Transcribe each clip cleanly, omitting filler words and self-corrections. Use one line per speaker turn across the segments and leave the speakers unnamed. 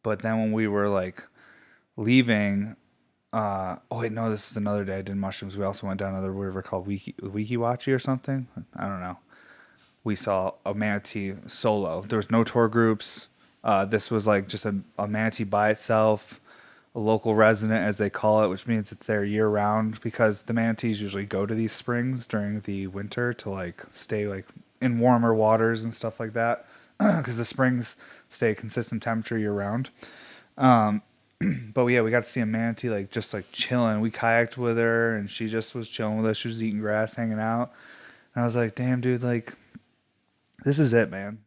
But then when we were like leaving, oh wait, no, this is another day I did mushrooms. We also went down another river called Wikiwachi or something. I don't know. We saw a manatee solo. There was no tour groups. This was like just a manatee by itself, a local resident as they call it, which means it's there year round because the manatees usually go to these springs during the winter to like stay like in warmer waters and stuff like that because the springs stay consistent temperature year round. But yeah, we got to see a manatee like just like chilling. We kayaked with her and she just was chilling with us. She was eating grass, hanging out. And I was like, damn, dude, like this is it, man.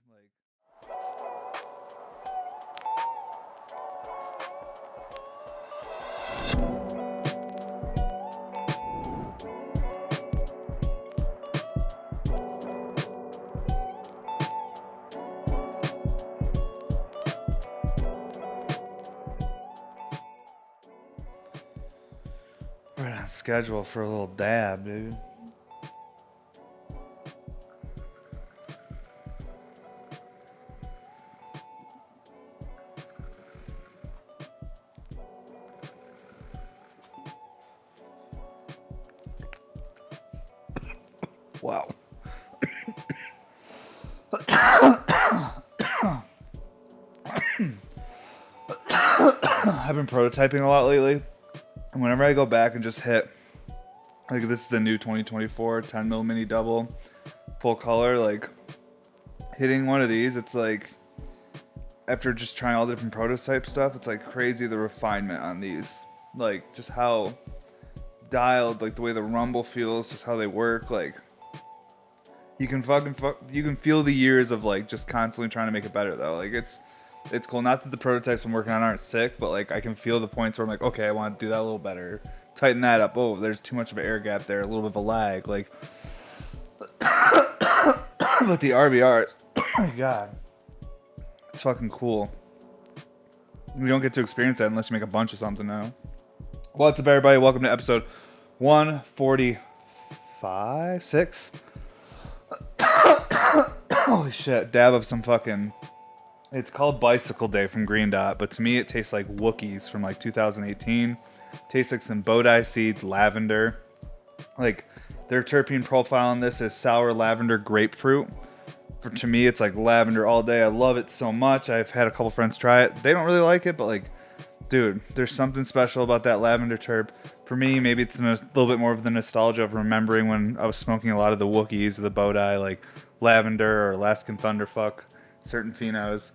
Right on schedule for a little dab, dude. Wow. I've been prototyping a lot lately. And whenever I go back and just hit, like this is a new 2024 10 mil mini double, full color, like hitting one of these, it's like, after just trying all the different prototype stuff, it's like crazy the refinement on these. Like just how dialed, like the way the rumble feels, just how they work, like you can you can feel the years of like just constantly trying to make it better though. Like it's cool. Not that the prototypes I'm working on aren't sick, but like I can feel the points where I'm like, okay, I want to do that a little better. Tighten that up. Oh, there's too much of an air gap there, a little bit of a lag. Like, but the RBRs, oh my god, it's fucking cool. We don't get to experience that unless you make a bunch of something now. What's up, everybody? Welcome to episode 145, 6. Holy shit! Dab of some fucking. It's called Bicycle Day from Green Dot, but to me it tastes like Wookiees from like 2018. Tastes like some Bodhi seeds, lavender. Like their terpene profile on this is sour lavender grapefruit. To me, it's like lavender all day. I love it so much. I've had a couple friends try it. They don't really like it, but like, dude, there's something special about that lavender terp. For me, maybe it's a little bit more of the nostalgia of remembering when I was smoking a lot of the Wookiees or the Bodhi, like lavender or Alaskan Thunderfuck, certain phenos.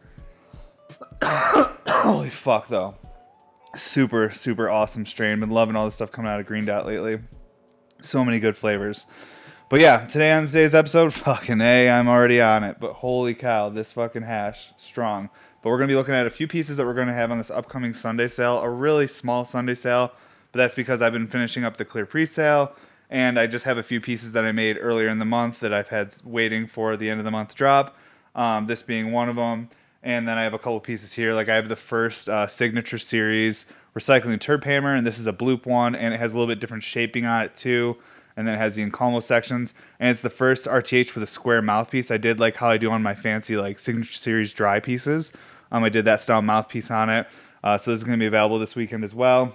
Holy fuck, though. Super, super awesome strain. Been loving all the stuff coming out of Green Dot lately. So many good flavors. But yeah, today on today's episode, fucking A, I'm already on it. But holy cow, this fucking hash, strong. But we're going to be looking at a few pieces that we're going to have on this upcoming Sunday sale. A really small Sunday sale, but that's because I've been finishing up the clear pre-sale. And I just have a few pieces that I made earlier in the month that I've had waiting for the end of the month drop. This being one of them. And then I have a couple pieces here. Like I have the first Signature Series Recycling Terp Hammer, and this is a bloop one, and it has a little bit different shaping on it too. And then it has the Encalmo sections, and it's the first RTH with a square mouthpiece. I did like how I do on my fancy like Signature Series dry pieces. I did that style mouthpiece on it. So this is going to be available this weekend as well.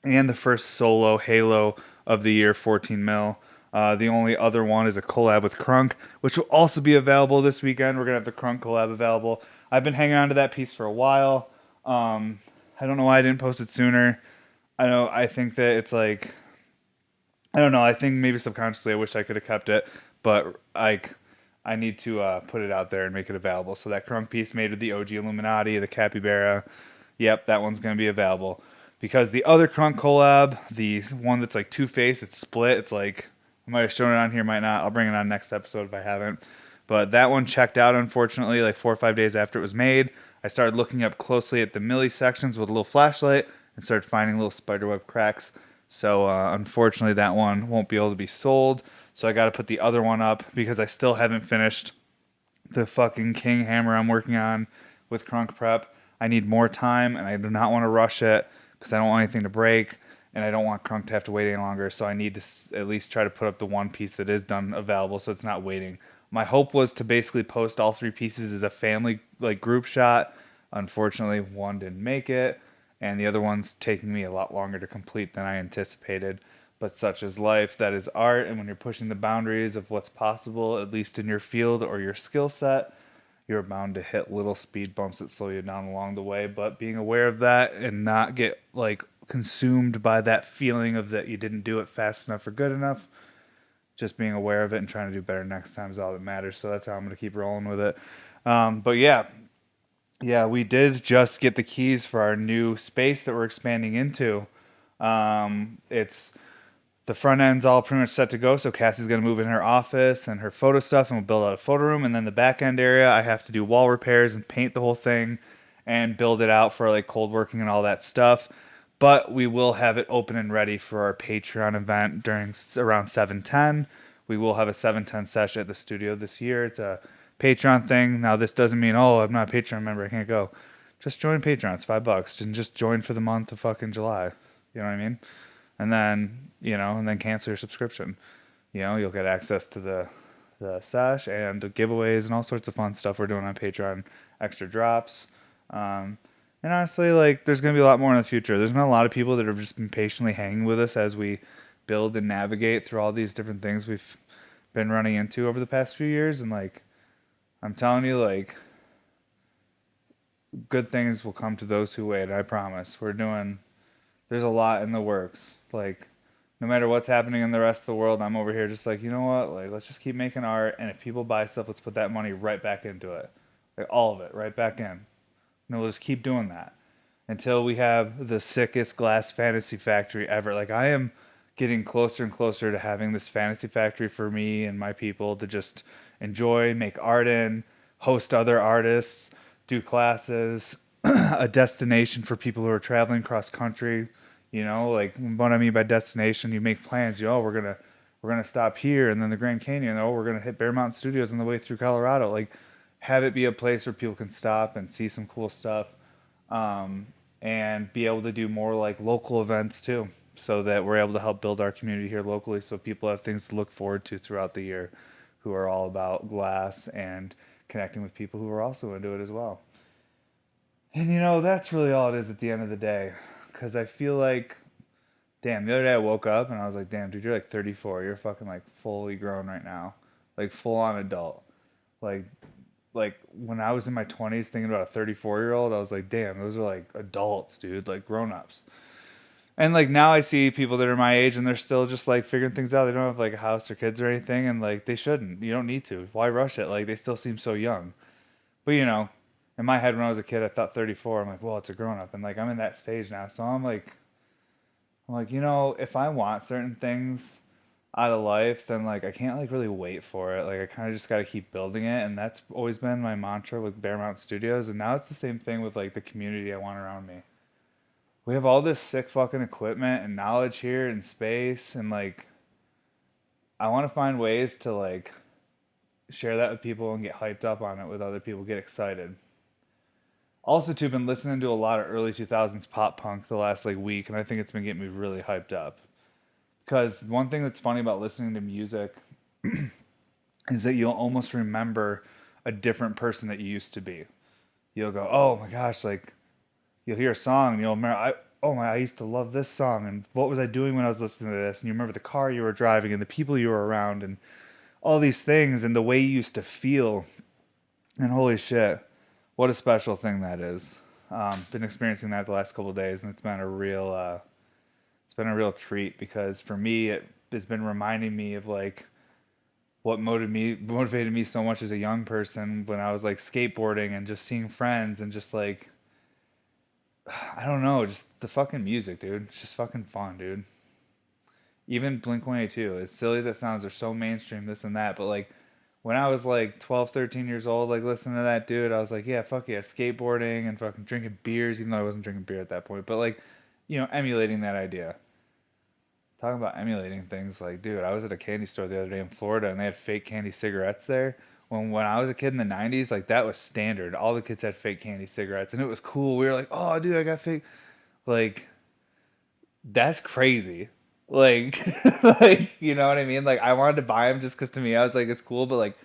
And the first solo Halo of the year, 14 mil. The only other one is a collab with Crunk, which will also be available this weekend. We're going to have the Crunk collab available. I've been hanging on to that piece for a while. I don't know why I didn't post it sooner. I think that it's like, I don't know. I think maybe subconsciously I wish I could have kept it, but I need to put it out there and make it available. So that Crunk piece made with the OG Illuminati, the Capybara, yep, that one's going to be available. Because the other Crunk collab, the one that's like two-faced, it's split, it's like, I might have shown it on here, might not. I'll bring it on next episode if I haven't. But that one checked out, unfortunately, like 4 or 5 days after it was made. I started looking up closely at the milli sections with a little flashlight and started finding little spiderweb cracks. So unfortunately, that one won't be able to be sold. So I got to put the other one up because I still haven't finished the fucking King Hammer I'm working on with Crunk Prep. I need more time, and I do not want to rush it because I don't want anything to break, and I don't want Crunk to have to wait any longer. So I need to at least try to put up the one piece that is done available so it's not waiting. My hope was to basically post all 3 pieces as a family like group shot, Unfortunately, one didn't make it, and the other one's taking me a lot longer to complete than I anticipated. But such is life, that is art, and when you're pushing the boundaries of what's possible, at least in your field or your skill set, you're bound to hit little speed bumps that slow you down along the way. But being aware of that and not get like consumed by that feeling of that you didn't do it fast enough or good enough, just being aware of it and trying to do better next time is all that matters. So that's how I'm going to keep rolling with it. But yeah, we did just get the keys for our new space that we're expanding into. It's the front end's all pretty much set to go. So Cassie's gonna move in her office and her photo stuff, and we'll build out a photo room. And then the back end area, I have to do wall repairs and paint the whole thing, and build it out for like cold working and all that stuff. But we will have it open and ready for our Patreon event during around 7:10. We will have a 7:10 session at the studio this year. It's a Patreon thing. Now this doesn't mean, oh, I'm not a Patreon member, I can't go. Just join Patreon. It's $5. And just join for the month of fucking July. You know what I mean? And then and then cancel your subscription. You'll get access to the sesh and the giveaways and all sorts of fun stuff we're doing on Patreon, extra drops. And honestly, like, there's gonna be a lot more in the future. There's been a lot of people that have just been patiently hanging with us as we build and navigate through all these different things we've been running into over the past few years. And like, I'm telling you, like, good things will come to those who wait. I promise. There's a lot in the works. Like, no matter what's happening in the rest of the world, I'm over here just like, you know what? Like, let's just keep making art. And if people buy stuff, let's put that money right back into it. Like, all of it right back in. And we'll just keep doing that until we have the sickest glass fantasy factory ever. Like, I am getting closer and closer to having this fantasy factory for me and my people to just enjoy, make art in, host other artists, do classes, a destination for people who are traveling cross country. Like, what I mean by destination, you make plans. We're gonna stop here, and then the Grand Canyon. Oh, we're gonna hit Bear Mountain Studios on the way through Colorado. Like, have it be a place where people can stop and see some cool stuff, um, and be able to do more like local events too, so that we're able to help build our community here locally, so people have things to look forward to throughout the year, who are all about glass and connecting with people who are also into it as well. And that's really all it is at the end of the day. Because I feel like, damn, the other day I woke up and I was like, damn, dude, you're like 34. You're fucking like fully grown right now. Like, full on adult. Like, like when I was in my 20s thinking about a 34-year-old, I was like, damn, those are like adults, dude, like grown ups. And like now I see people that are my age and they're still just like figuring things out. They don't have like a house or kids or anything. And like, they shouldn't. You don't need to. Why rush it? Like, they still seem so young. But in my head when I was a kid, I thought 34. I'm like, well, it's a grown up, and like I'm in that stage now. So I'm like, if I want certain things out of life, then like I can't like really wait for it. Like, I kind of just got to keep building it, and that's always been my mantra with Bear Mountain Studios. And now it's the same thing with like the community I want around me. We have all this sick fucking equipment and knowledge here in space, and like I want to find ways to like share that with people and get hyped up on it with other people, get excited. Also, too, been listening to a lot of early 2000s pop punk the last like week, and I think it's been getting me really hyped up. Because one thing that's funny about listening to music is that you'll almost remember a different person that you used to be. You'll go, oh my gosh, like you'll hear a song and you'll remember, I used to love this song, and what was I doing when I was listening to this? And you remember the car you were driving and the people you were around and all these things and the way you used to feel. And holy shit, what a special thing that is. Been experiencing that the last couple of days, and it's been a real treat, because for me it has been reminding me of like what motivated me so much as a young person when I was like skateboarding and just seeing friends and just like I don't know, just the fucking music, dude. It's just fucking fun, dude. Even Blink 182, as silly as that sounds, they're so mainstream, this and that, but like when I was like 12, 13 years old, like listening to that dude, I was like, yeah, fuck yeah, skateboarding and fucking drinking beers, even though I wasn't drinking beer at that point, but like, emulating that idea. Talking about emulating things, like, dude, I was at a candy store the other day in Florida and they had fake candy cigarettes there. When I was a kid in the 90s, like, that was standard. All the kids had fake candy cigarettes and it was cool. We were like, oh, dude, I got fake. Like, that's crazy. Like, like, you know what I mean? Like, I wanted to buy them just because to me, I was like, it's cool, but like,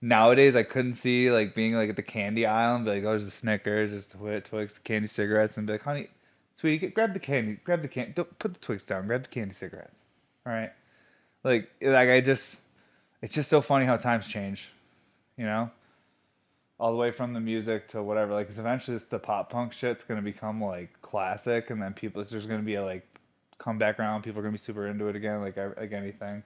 Nowadays, I couldn't see like being like at the candy aisle and be like, "Oh, there's the Snickers, there's the Twix, the candy cigarettes," and be like, "Honey, sweetie, grab the candy, grab the candy. Don't put the Twix down. Grab the candy cigarettes." All right, like I just, it's just so funny how times change, you know, all the way from the music to whatever. Like, 'cause eventually, it's the pop punk shit's gonna become like classic, and then people, it's just gonna be a, like come back around. People are gonna be super into it again, like anything.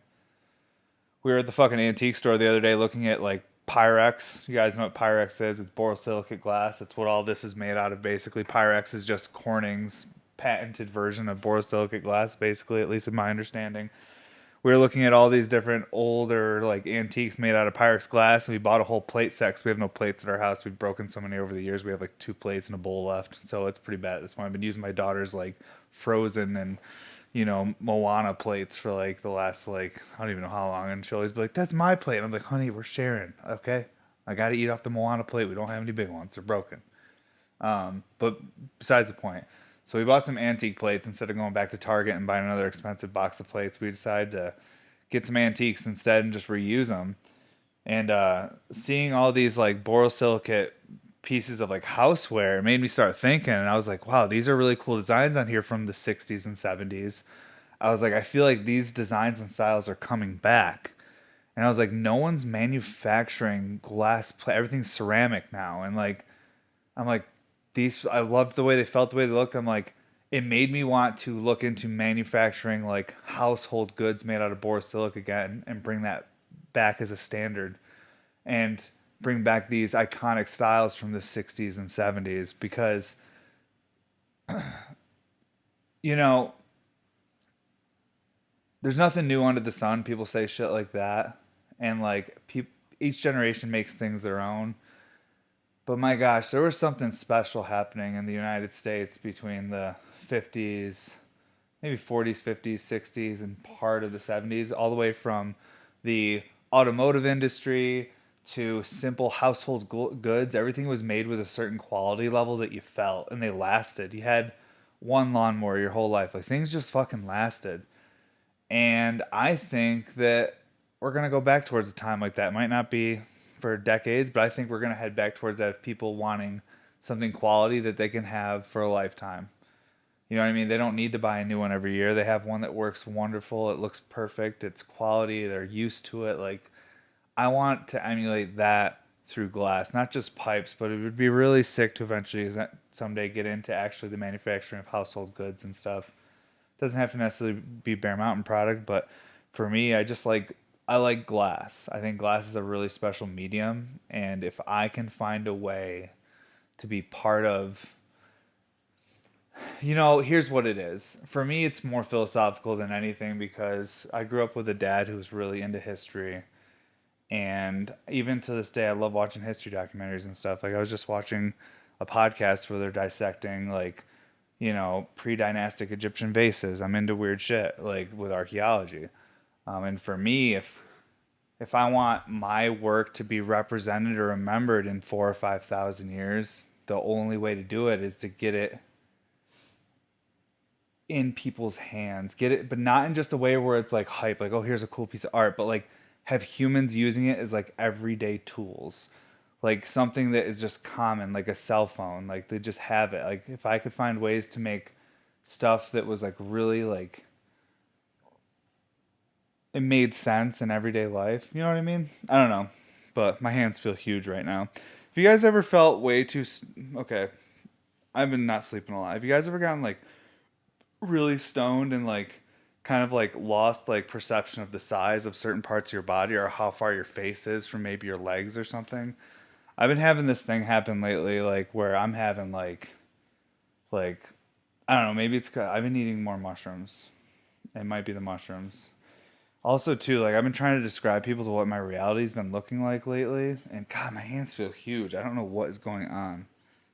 We were at the fucking antique store the other day looking at like Pyrex. You guys know what Pyrex is? It's borosilicate glass. That's what all this is made out of. Basically, Pyrex is just Corning's patented version of borosilicate glass. Basically, at least in my understanding, we were looking at all these different older like antiques made out of Pyrex glass, and we bought a whole plate set 'cause we have no plates at our house. We've broken so many over the years. We have like two plates and a bowl left, so it's pretty bad at this point. I've been using my daughter's like Frozen and Moana plates for like the last like I don't even know how long, and she'll always be like, "That's my plate." And I'm like, "Honey, we're sharing, okay? I got to eat off the Moana plate. We don't have any big ones; they're broken." But besides the point, so we bought some antique plates instead of going back to Target and buying another expensive box of plates. We decided to get some antiques instead and just reuse them. And seeing all these like borosilicate pieces of like houseware made me start thinking, and I was like, wow, these are really cool designs on here from the 60s and 70s. I was like, I feel like these designs and styles are coming back. And I was like, no one's manufacturing everything's ceramic now. And like, I'm like, these, I loved the way they felt, the way they looked. I'm like, it made me want to look into manufacturing like household goods made out of borosilicate again and bring that back as a standard and bring back these iconic styles from the 60s and 70s because, you know, there's nothing new under the sun. People say shit like that. And like, each generation makes things their own. But my gosh, there was something special happening in the United States between the 50s, maybe 40s, 50s, 60s, and part of the 70s, all the way from the automotive industry to simple household goods. Everything was made with a certain quality level that you felt, and they lasted. You had one lawnmower your whole life. Like things just fucking lasted. And I think that we're going to go back towards a time like that. It might not be for decades, but I think we're going to head back towards that of people wanting something quality that they can have for a lifetime. You know what I mean? They don't need to buy a new one every year. They have one that works wonderful. It looks perfect. It's quality. They're used to it. Like, I want to emulate that through glass, not just pipes, but it would be really sick to eventually someday get into actually the manufacturing of household goods and stuff. Doesn't have to necessarily be Bear Mountain product, but for me, I like glass. I think glass is a really special medium, and if I can find a way to be part of, here's what it is. For me, it's more philosophical than anything because I grew up with a dad who was really into history, and even to this day, I love watching history documentaries and stuff. Like I was just watching a podcast where they're dissecting like pre-dynastic Egyptian vases. I'm into weird shit like with archaeology. And for me, if I want my work to be represented or remembered in 4 or 5 thousand years, the only way to do it is to get it in people's hands. Get it, but not in just a way where it's like hype, like, oh, here's a cool piece of art, but like have humans using it as like everyday tools. Like something that is just common, like a cell phone. Like they just have it. Like if I could find ways to make stuff that was like really like it made sense in everyday life. You know what I mean? I don't know, but my hands feel huge right now. Have you guys ever felt way too? Okay, I've been not sleeping a lot. Have you guys ever gotten like really stoned and like kind of like lost like perception of the size of certain parts of your body or how far your face is from maybe your legs or something? I've been having this thing happen lately, like where I'm having like I don't know, maybe it's 'cause I've been eating more mushrooms. It might be the mushrooms. Also, too, like I've been trying to describe people to what my reality's been looking like lately, and God, my hands feel huge. I don't know what is going on.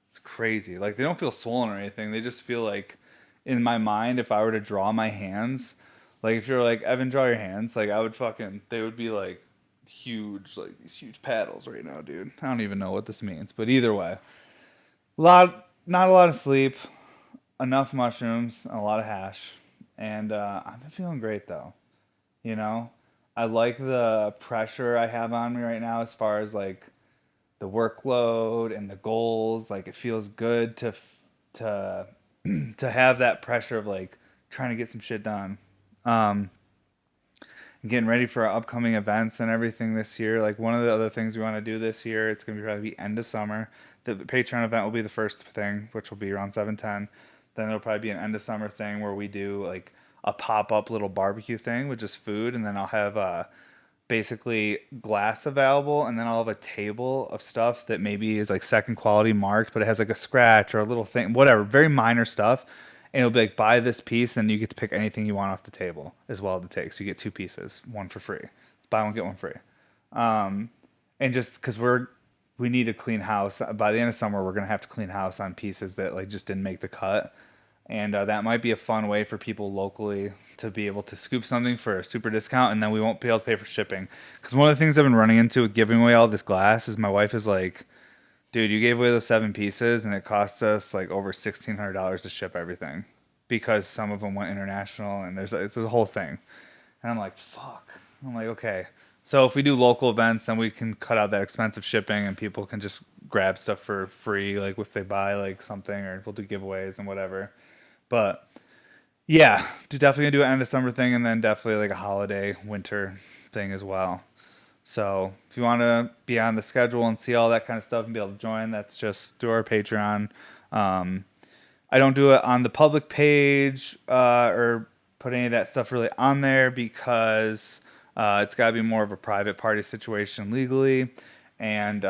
It's crazy. Like they don't feel swollen or anything. They just feel like, in my mind, if I were to draw my hands, like if you're like Evan, draw your hands, like I would fucking, they would be like huge, like these huge paddles right now, dude. I don't even know what this means, but either way, not a lot of sleep, enough mushrooms, and a lot of hash, and I've been feeling great though. You know, I like the pressure I have on me right now as far as like the workload and the goals. Like it feels good to to have that pressure of like trying to get some shit done. Um, Getting ready for our upcoming events and everything this year. Like one of the other things we want to do this year, it's gonna be probably end of summer. The Patreon event will be the first thing, which will be around 7:10. Then it'll probably be an end of summer thing where we do like a pop up little barbecue thing with just food, and then I'll have basically glass available, and then I'll have a table of stuff that maybe is like second quality marked, but it has like a scratch or a little thing, whatever, very minor stuff. And it'll be like buy this piece, and you get to pick anything you want off the table as well to take. So you get two pieces, one for free. Buy one get one free. Um, and just because we need to clean house by the end of summer, we're gonna have to clean house on pieces that like just didn't make the cut, and that might be a fun way for people locally to be able to scoop something for a super discount, and then we won't be able to pay for shipping. Because one of the things I've been running into with giving away all this glass is my wife is like, "Dude, you gave away those 7 pieces, and it cost us like over $1,600 to ship everything because some of them went international, and it's a whole thing." And I'm like, "Fuck." I'm like, "Okay." So if we do local events, then we can cut out that expensive shipping, and people can just grab stuff for free, like if they buy like something, or we'll do giveaways and whatever. But yeah, definitely gonna do an end of summer thing, and then definitely like a holiday winter thing as well. So if you want to be on the schedule and see all that kind of stuff and be able to join, that's just through our Patreon. Um, I don't do it on the public page or put any of that stuff really on there because it's got to be more of a private party situation legally. And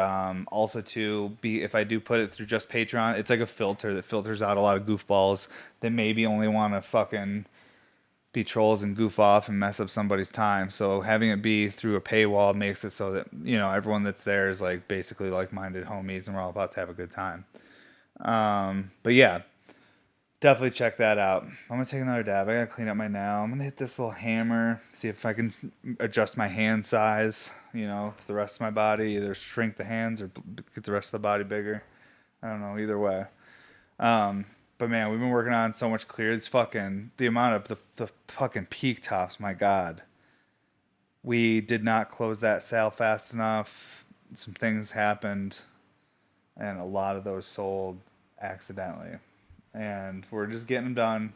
also to be, if I do put it through just Patreon, it's like a filter that filters out a lot of goofballs that maybe only want to fucking be trolls and goof off and mess up somebody's time. So having it be through a paywall makes it so that, you know, everyone that's there is like basically like-minded homies and we're all about to have a good time. But yeah, definitely check that out. I'm gonna take another dab. I gotta clean up my nail. I'm gonna hit this little hammer, see if I can adjust my hand size, you know, to the rest of my body, either shrink the hands or get the rest of the body bigger. I don't know, either way. Um, but man, we've been working on so much clear. It's fucking the amount of the fucking peak tops. My God, we did not close that sale fast enough. Some things happened, and a lot of those sold accidentally. And we're just getting them done.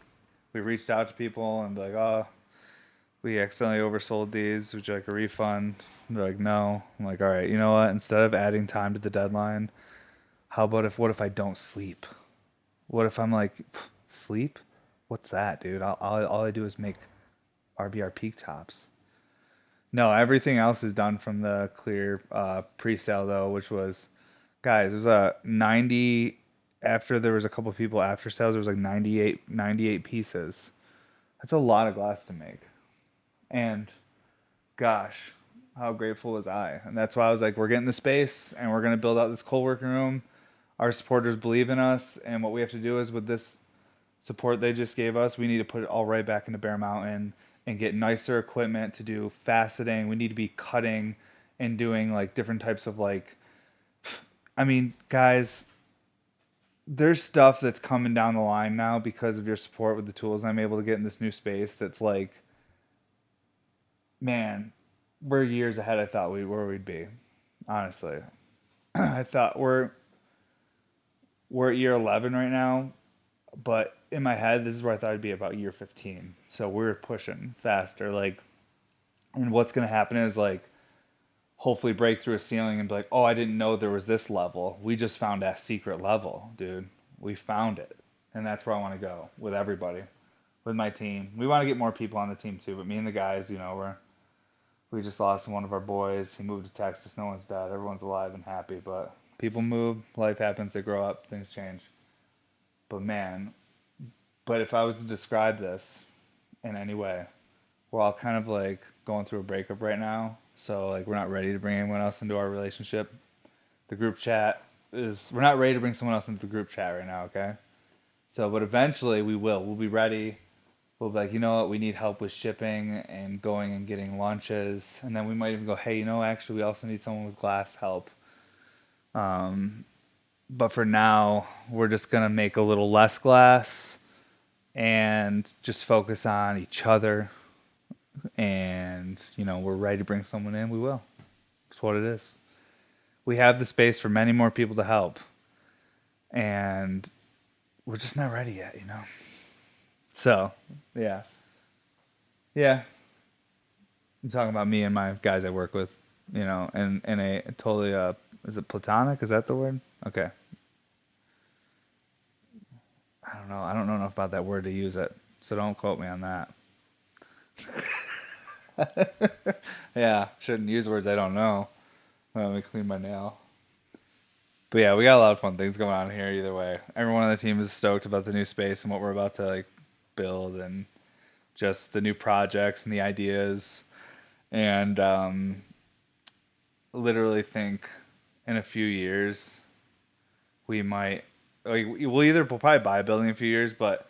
We reached out to people and be like, "Oh, we accidentally oversold these. Would you like a refund?" And they're like, "No." I'm like, "All right, you know what? Instead of adding time to the deadline, how about if what if I don't sleep? What if I'm like, sleep? What's that, dude? All I do is make RBR peak tops." No, everything else is done from the clear pre-sale though, which was, guys, it was a 90 after there was a couple people after sales, there was like 98 pieces. That's a lot of glass to make. And gosh, how grateful was I? And that's why I was like, we're getting the space and we're gonna build out this co-working room. Our supporters believe in us, and what we have to do is with this support they just gave us, we need to put it all right back into Bear Mountain and get nicer equipment to do faceting. We need to be cutting and doing like different types of like, I mean, guys, there's stuff that's coming down the line now because of your support with the tools I'm able to get in this new space. That's like, man, we're years ahead. I thought where we'd be, honestly. I thought we're at year 11 right now, but in my head, this is where I thought it'd be about year 15. So we're pushing faster. Like, and what's gonna happen is like, hopefully break through a ceiling and be like, oh, I didn't know there was this level. We just found that secret level, dude. We found it, and that's where I want to go with everybody, with my team. We want to get more people on the team too, but me and the guys, you know, we just lost one of our boys. He moved to Texas. No one's dead. Everyone's alive and happy, but people move. Life happens. They grow up. Things change. But man, but if I was to describe this in any way, we're all kind of like going through a breakup right now. So like we're not ready to bring anyone else into our relationship. The group chat is we're not ready to bring someone else into the group chat right now, okay? So but eventually we will. We'll be ready. We'll be like, you know what, we need help with shipping and going and getting lunches. And then we might even go, hey, you know, actually we also need someone with glass help. But for now, we're just gonna make a little less glass and just focus on each other and we're ready to bring someone in, we will. That's what it is. We have the space for many more people to help, and we're just not ready yet. So, yeah, yeah. I'm talking about me and my guys I work with, and a totally is it platonic? Is that the word? Okay. I don't know. I don't know enough about that word to use it, so don't quote me on that. Yeah, shouldn't use words I don't know. Let me clean my nail. But yeah, we got a lot of fun things going on here. Either way, everyone on the team is stoked about the new space and what we're about to like build, and just the new projects and the ideas. And literally think in a few years we might like we'll probably buy a building in a few years, but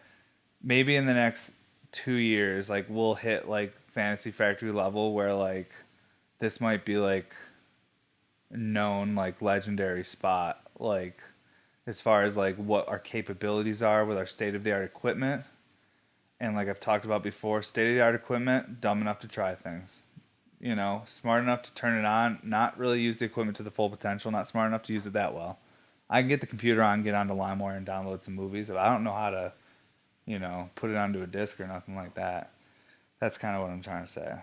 maybe in the next 2 years, like we'll hit like Fantasy Factory level where like this might be like known like legendary spot, like as far as like what our capabilities are with our state of the art equipment. And like I've talked about before, state of the art equipment, dumb enough to try things. Smart enough to turn it on, not really use the equipment to the full potential, not smart enough to use it that well. I can get the computer on, get onto LimeWire and download some movies, but I don't know how to, put it onto a disc or nothing like that. That's kind of what I'm trying to say.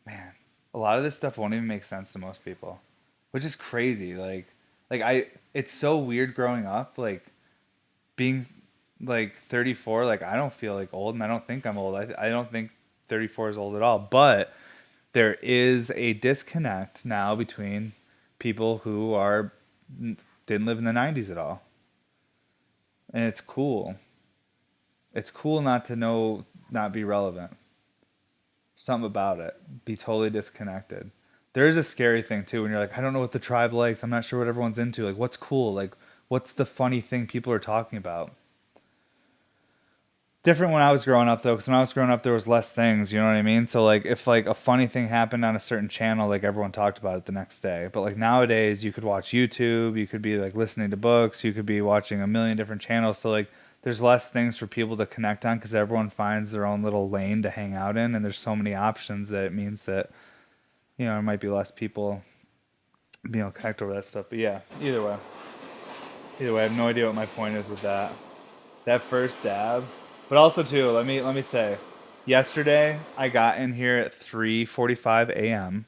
Man, a lot of this stuff won't even make sense to most people, which is crazy. It's so weird growing up, like being like 34. Like I don't feel like old, and I don't think I'm old. I don't think 34 is old at all. But there is a disconnect now between people who didn't live in the 90s at all, and it's cool. It's cool not to know, not be relevant. Something about it. Be totally disconnected. There is a scary thing too when you're like, I don't know what the tribe likes. I'm not sure what everyone's into. Like, what's cool? Like, what's the funny thing people are talking about? Different when I was growing up though, because when I was growing up, there was less things. You know what I mean? So like, if like a funny thing happened on a certain channel, like everyone talked about it the next day. But like nowadays, you could watch YouTube. You could be like listening to books. You could be watching a million different channels. So like, there's less things for people to connect on because everyone finds their own little lane to hang out in, and there's so many options that it means that there might be less people connect over that stuff. But yeah, either way, I have no idea what my point is with that. That first dab, but also too, let me say, yesterday I got in here at 3:45 a.m.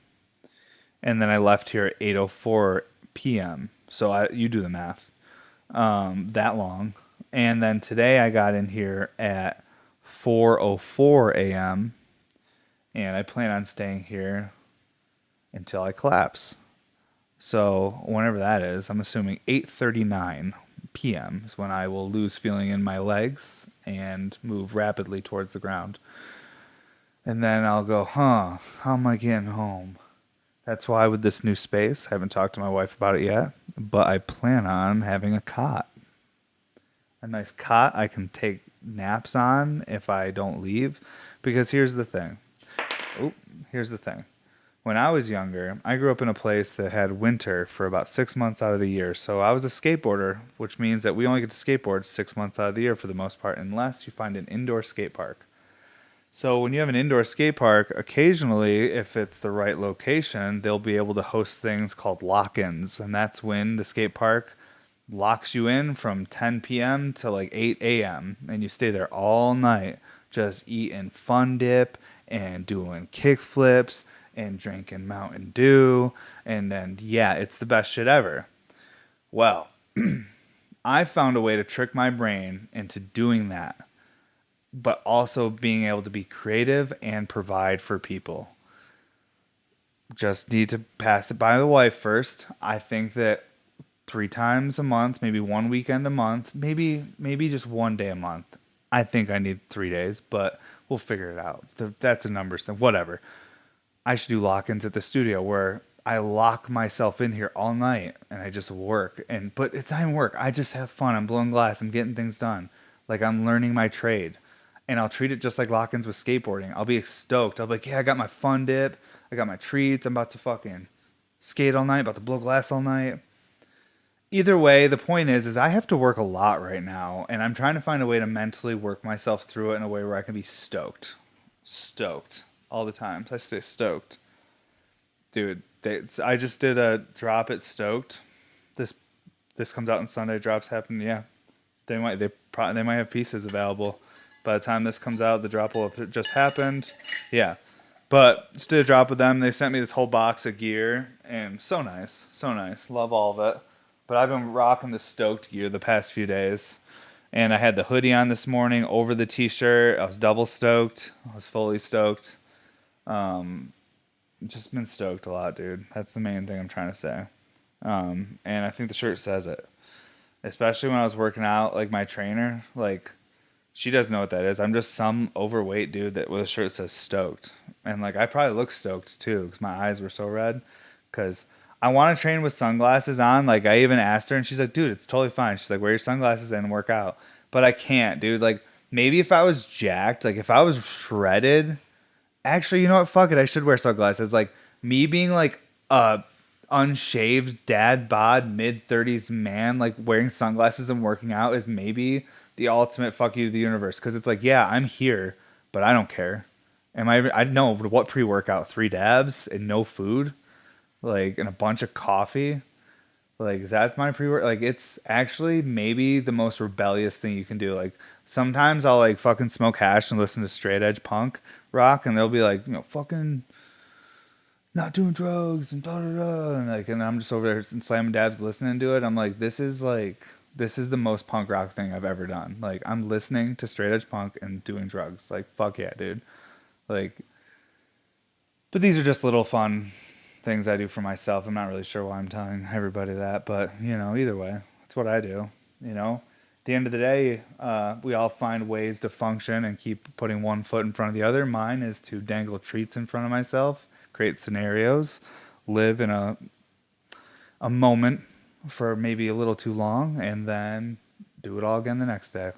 and then I left here at 8:04 p.m. So you do the math. That long, and then today I got in here at 4:04 a.m. and I plan on staying here until I collapse. So whenever that is, I'm assuming 8:39 p.m. is when I will lose feeling in my legs and move rapidly towards the ground. And then I'll go, how am I getting home? That's why with this new space, I haven't talked to my wife about it yet, but I plan on having a cot. A nice cot I can take naps on if I don't leave. Because here's the thing. Oh, here's the thing. When I was younger, I grew up in a place that had winter for about 6 months out of the year. So I was a skateboarder, which means that we only get to skateboard 6 months out of the year for the most part, unless you find an indoor skate park. So when you have an indoor skate park, occasionally, if it's the right location, they'll be able to host things called lock-ins. And that's when the skate park locks you in from 10 p.m. to like 8 a.m. And you stay there all night just eating Fun Dip and doing kick flips and drinking Mountain Dew. And then, yeah, it's the best shit ever. Well, I found a way to trick my brain into doing that, but also being able to be creative and provide for people. Just need to pass it by the wife first. I think that 3 times a month, maybe one weekend a month, maybe just one day a month. I think I need 3 days, but we'll figure it out. That's a numbers thing. Whatever. I should do lock-ins at the studio where I lock myself in here all night and I just work. But it's not even work. I just have fun. I'm blowing glass. I'm getting things done. Like I'm learning my trade. And I'll treat it just like lock-ins with skateboarding. I'll be stoked. I'll be like, yeah, I got my Fun Dip. I got my treats. I'm about to fucking skate all night. About to blow glass all night. Either way, the point is I have to work a lot right now, and I'm trying to find a way to mentally work myself through it in a way where I can be stoked. Stoked. all the time. I stay stoked, dude. I just did a drop at Stoked. This this comes out on Sunday. Drops happen. Yeah, they might have pieces available by the time this comes out. The drop will have just happened. Yeah, but just did a drop with them. They sent me this whole box of gear, and so nice, so nice. Love all of it. But I've been rocking the Stoked gear the past few days, and I had the hoodie on this morning over the t-shirt. I was double stoked. I was fully stoked. Um, just been stoked a lot, dude. That's the main thing I'm trying to say. And I think the shirt says it. Especially when I was working out, like my trainer, like she doesn't know what that is. I'm just some overweight dude that with a shirt that says stoked. And like I probably look stoked too because my eyes were so red. Because I want to train with sunglasses on. Like I even asked her and she's like, dude, it's totally fine. She's like, wear your sunglasses and work out. But I can't, dude. Like maybe if I was jacked, like if I was shredded, actually, you know what? Fuck it. I should wear sunglasses. Like me being like a unshaved dad bod mid 30s man, like wearing sunglasses and working out is maybe the ultimate fuck you to the universe. Because it's like, yeah, I'm here, but I don't care. Am I know what pre-workout? 3 dabs and no food, like and a bunch of coffee. Like that's my pre-work. Like it's actually maybe the most rebellious thing you can do. Like sometimes I'll like fucking smoke hash and listen to straight edge punk rock, and they'll be like, fucking not doing drugs and da da da, and like, and I'm just over there and slamming dabs, listening to it. I'm this is the most punk rock thing I've ever done. Like I'm listening to straight edge punk and doing drugs. Like fuck yeah, dude. Like, but these are just little fun things I do for myself. I'm not really sure why I'm telling everybody that, but either way, it's what I do. At the end of the day, we all find ways to function and keep putting one foot in front of the other. Mine is to dangle treats in front of myself, create scenarios, live in a moment for maybe a little too long, and then do it all again the next day.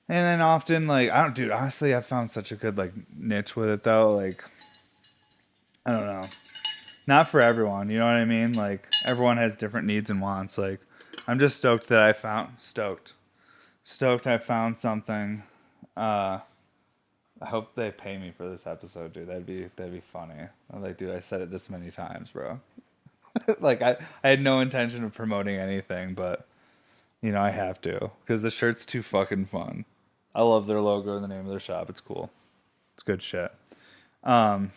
And then often, like, I don't, dude, honestly, I found such a good, like, niche with it, though. Like, I don't know. Not for everyone, you know what I mean? Like, everyone has different needs and wants. Like, I'm just stoked that stoked I found something. I hope they pay me for this episode, dude. That'd be funny. I'm like, dude, I said it this many times, bro. Like, I had no intention of promoting anything, but, I have to. Because the shirt's too fucking fun. I love their logo and the name of their shop. It's cool. It's good shit. But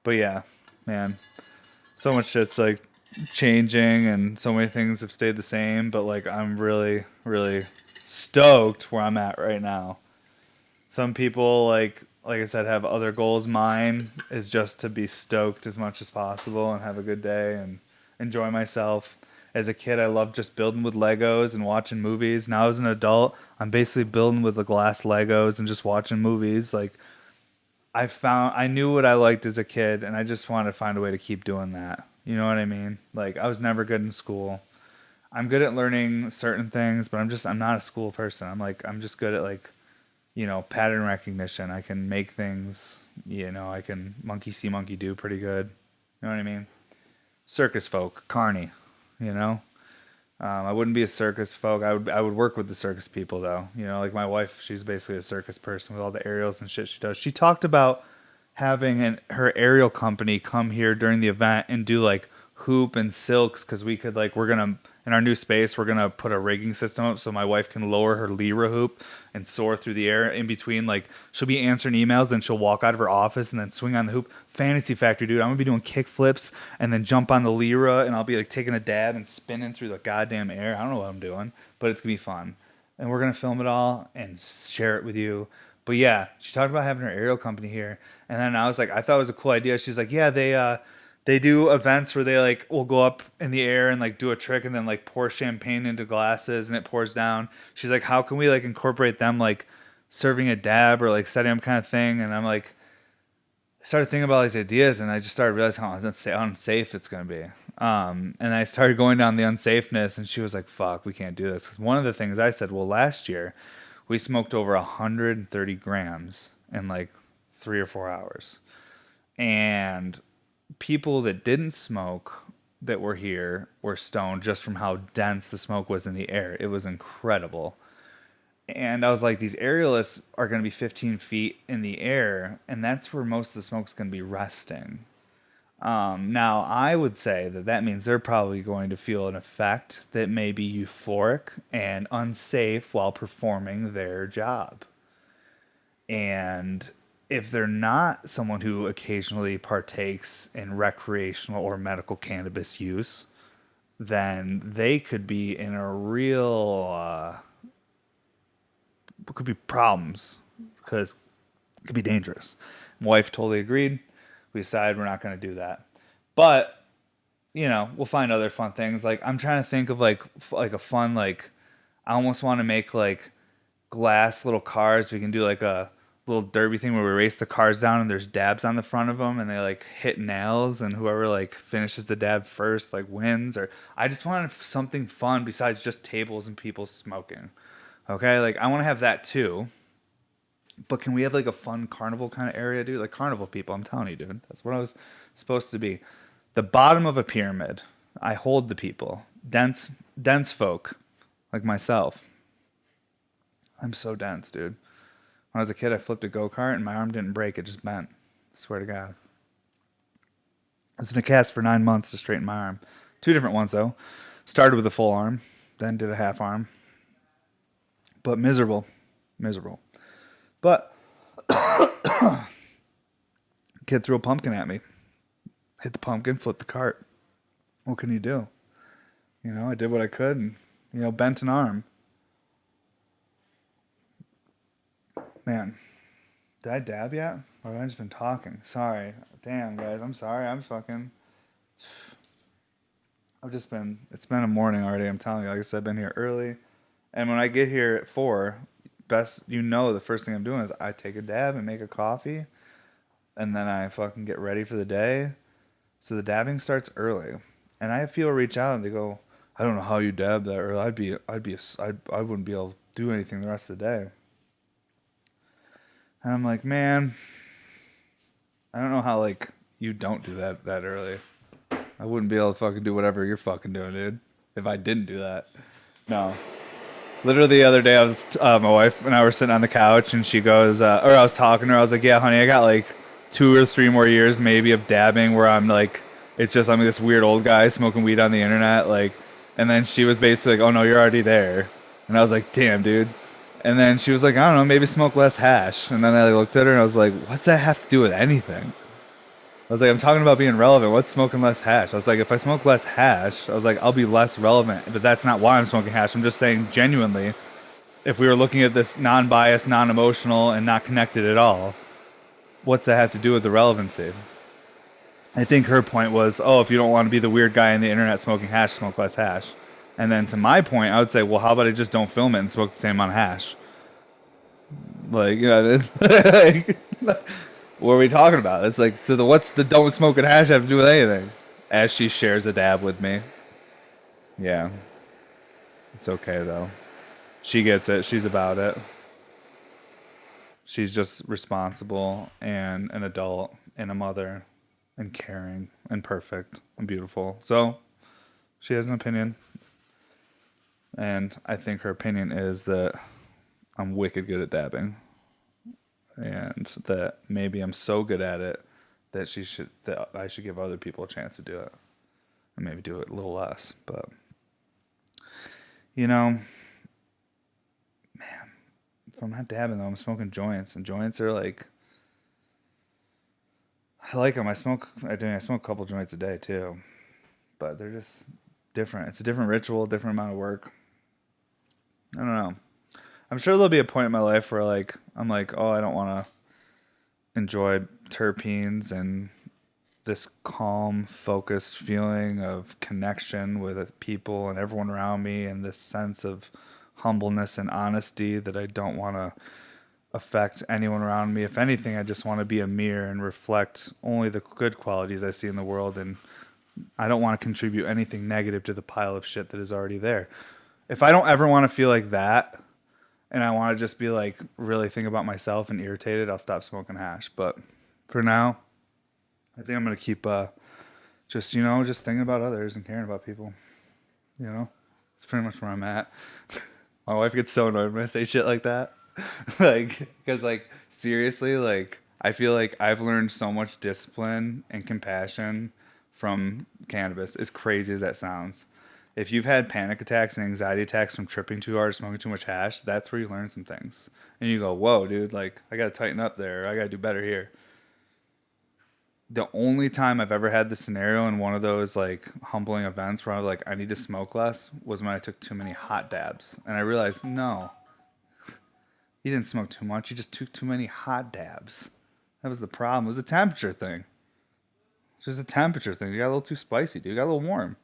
yeah, man. So much shit's like changing and so many things have stayed the same, but like I'm really, really stoked where I'm at right now. Some people like I said have other goals. Mine is just to be stoked as much as possible and have a good day and enjoy myself. As a kid, I loved just building with Legos and watching movies. Now as an adult, I'm basically building with the glass Legos and just watching movies. Like I knew what I liked as a kid, and I just wanted to find a way to keep doing that. You know what I mean? Like I was never good in school. I'm good at learning certain things, but I'm not a school person. I'm just good at like, pattern recognition. I can make things, I can monkey see, monkey do pretty good. You know what I mean? Circus folk, carny, you know? I wouldn't be a circus folk. I would work with the circus people though. Like my wife, she's basically a circus person with all the aerials and shit she does. She talked about having her aerial company come here during the event and do like hoop and silks because we could like we're gonna in our new space we're gonna put a rigging system up so my wife can lower her lyra hoop and soar through the air in between. Like she'll be answering emails and she'll walk out of her office and then swing on the hoop. Fantasy factory, dude. I'm gonna be doing kick flips and then jump on the lyra and I'll be like taking a dab and spinning through the goddamn air. I don't know what I'm doing, but it's gonna be fun and we're gonna film it all and share it with you. But yeah, she talked about having her aerial company here, and then I was like, I thought it was a cool idea. She's like, yeah, they do events where they like will go up in the air and like do a trick and then like pour champagne into glasses and it pours down. She's like, how can we like incorporate them like serving a dab or like setting up kind of thing? And I'm like, I started thinking about these ideas and I just started realizing how unsafe it's gonna be. And I started going down the unsafeness, and she was like, fuck, we can't do this. 'Cause one of the things I said, well, last year we smoked over 130 grams in like 3 or 4 hours. And people that didn't smoke that were here were stoned just from how dense the smoke was in the air. It was incredible. And I was like, these aerialists are going to be 15 feet in the air, and that's where most of the smoke's going to be resting. Now, I would say that that means they're probably going to feel an effect that may be euphoric and unsafe while performing their job. And if they're not someone who occasionally partakes in recreational or medical cannabis use, then they could be in a real, could be problems because it could be dangerous. My wife totally agreed. We decided we're not going to do that. But we'll find other fun things. Like I'm trying to think of like a fun like I almost want to make like glass little cars. We can do like a little derby thing where we race the cars down and there's dabs on the front of them and they like hit nails and whoever like finishes the dab first like wins. Or I just want something fun besides just tables and people smoking. Okay, like I want to have that too. But can we have like a fun carnival kind of area, dude? Like carnival people, I'm telling you, dude. That's what I was supposed to be. The bottom of a pyramid. I hold the people. Dense folk like myself. I'm so dense, dude. When I was a kid, I flipped a go-kart and my arm didn't break. It just bent. I swear to God. I was in a cast for 9 months to straighten my arm. Two different ones, though. Started with a full arm, then did a half arm. But miserable. Miserable. But kid threw a pumpkin at me. Hit the pumpkin, flipped the cart. What can you do? I did what I could and, bent an arm. Man, did I dab yet? Or have I just been talking? Sorry. Damn, guys. I'm sorry. It's been a morning already. I'm telling you. Like I said, I've been here early. And when I get here at 4, the first thing I'm doing is I take a dab and make a coffee. And then I fucking get ready for the day. So the dabbing starts early. And I have people reach out and they go, I don't know how you dab that early. I wouldn't be able to do anything the rest of the day. And I'm like, man, I don't know how like you don't do that early. I wouldn't be able to fucking do whatever you're fucking doing, dude. If I didn't do that. No. Literally the other day, my wife and I were sitting on the couch, and she goes, or I was talking to her. I was like, "Yeah, honey, I got like 2 or 3 more years, maybe, of dabbing, where I'm like, it's just I'm this weird old guy smoking weed on the internet, like." And then she was basically like, "Oh no, you're already there," and I was like, "Damn, dude." And then she was like, "I don't know, maybe smoke less hash." And then I looked at her and I was like, "What's that have to do with anything?" I was like, I'm talking about being relevant. What's smoking less hash? I was like, if I smoke less hash, I was like, I'll be less relevant. But that's not why I'm smoking hash. I'm just saying genuinely, if we were looking at this non-biased, non-emotional, and not connected at all, what's that have to do with the relevancy? I think her point was, oh, if you don't want to be the weird guy on the internet smoking hash, smoke less hash. And then to my point, I would say, well, how about I just don't film it and smoke the same amount of hash? Like, what are we talking about? It's like, so what's the don't smoke and hash have to do with anything? As she shares a dab with me. Yeah, it's okay though. She gets it. She's about it. She's just responsible and an adult and a mother and caring and perfect and beautiful. So she has an opinion. And I think her opinion is that I'm wicked good at dabbing. And that maybe I'm so good at it that I should give other people a chance to do it. And maybe do it a little less. But you know, if I'm not dabbing though, I'm smoking joints. And joints are like I like them. I smoke a couple joints a day too. But they're just different. It's a different ritual, different amount of work. I don't know. I'm sure there'll be a point in my life where like I'm like, oh, I don't want to enjoy terpenes and this calm, focused feeling of connection with people and everyone around me, and this sense of humbleness and honesty that I don't want to affect anyone around me. If anything, I just want to be a mirror and reflect only the good qualities I see in the world, and I don't want to contribute anything negative to the pile of shit that is already there. If I don't ever want to feel like that, and I want to just be like really think about myself and irritated, I'll stop smoking hash. But for now, I think I'm gonna keep just thinking about others and caring about people. It's pretty much where I'm at. My wife gets so annoyed when I say shit like that. Like, because, like, seriously, like, I feel like I've learned so much discipline and compassion from cannabis, as crazy as that sounds. If you've had panic attacks and anxiety attacks from tripping too hard, smoking too much hash, that's where you learn some things. And you go, whoa, dude, like, I got to tighten up there. I got to do better here. The only time I've ever had this scenario in one of those like humbling events where I was like, I need to smoke less was when I took too many hot dabs. And I realized, no, you didn't smoke too much. You just took too many hot dabs. That was the problem. It was a temperature thing. It's just a temperature thing. You got a little too spicy, dude. You got a little warm.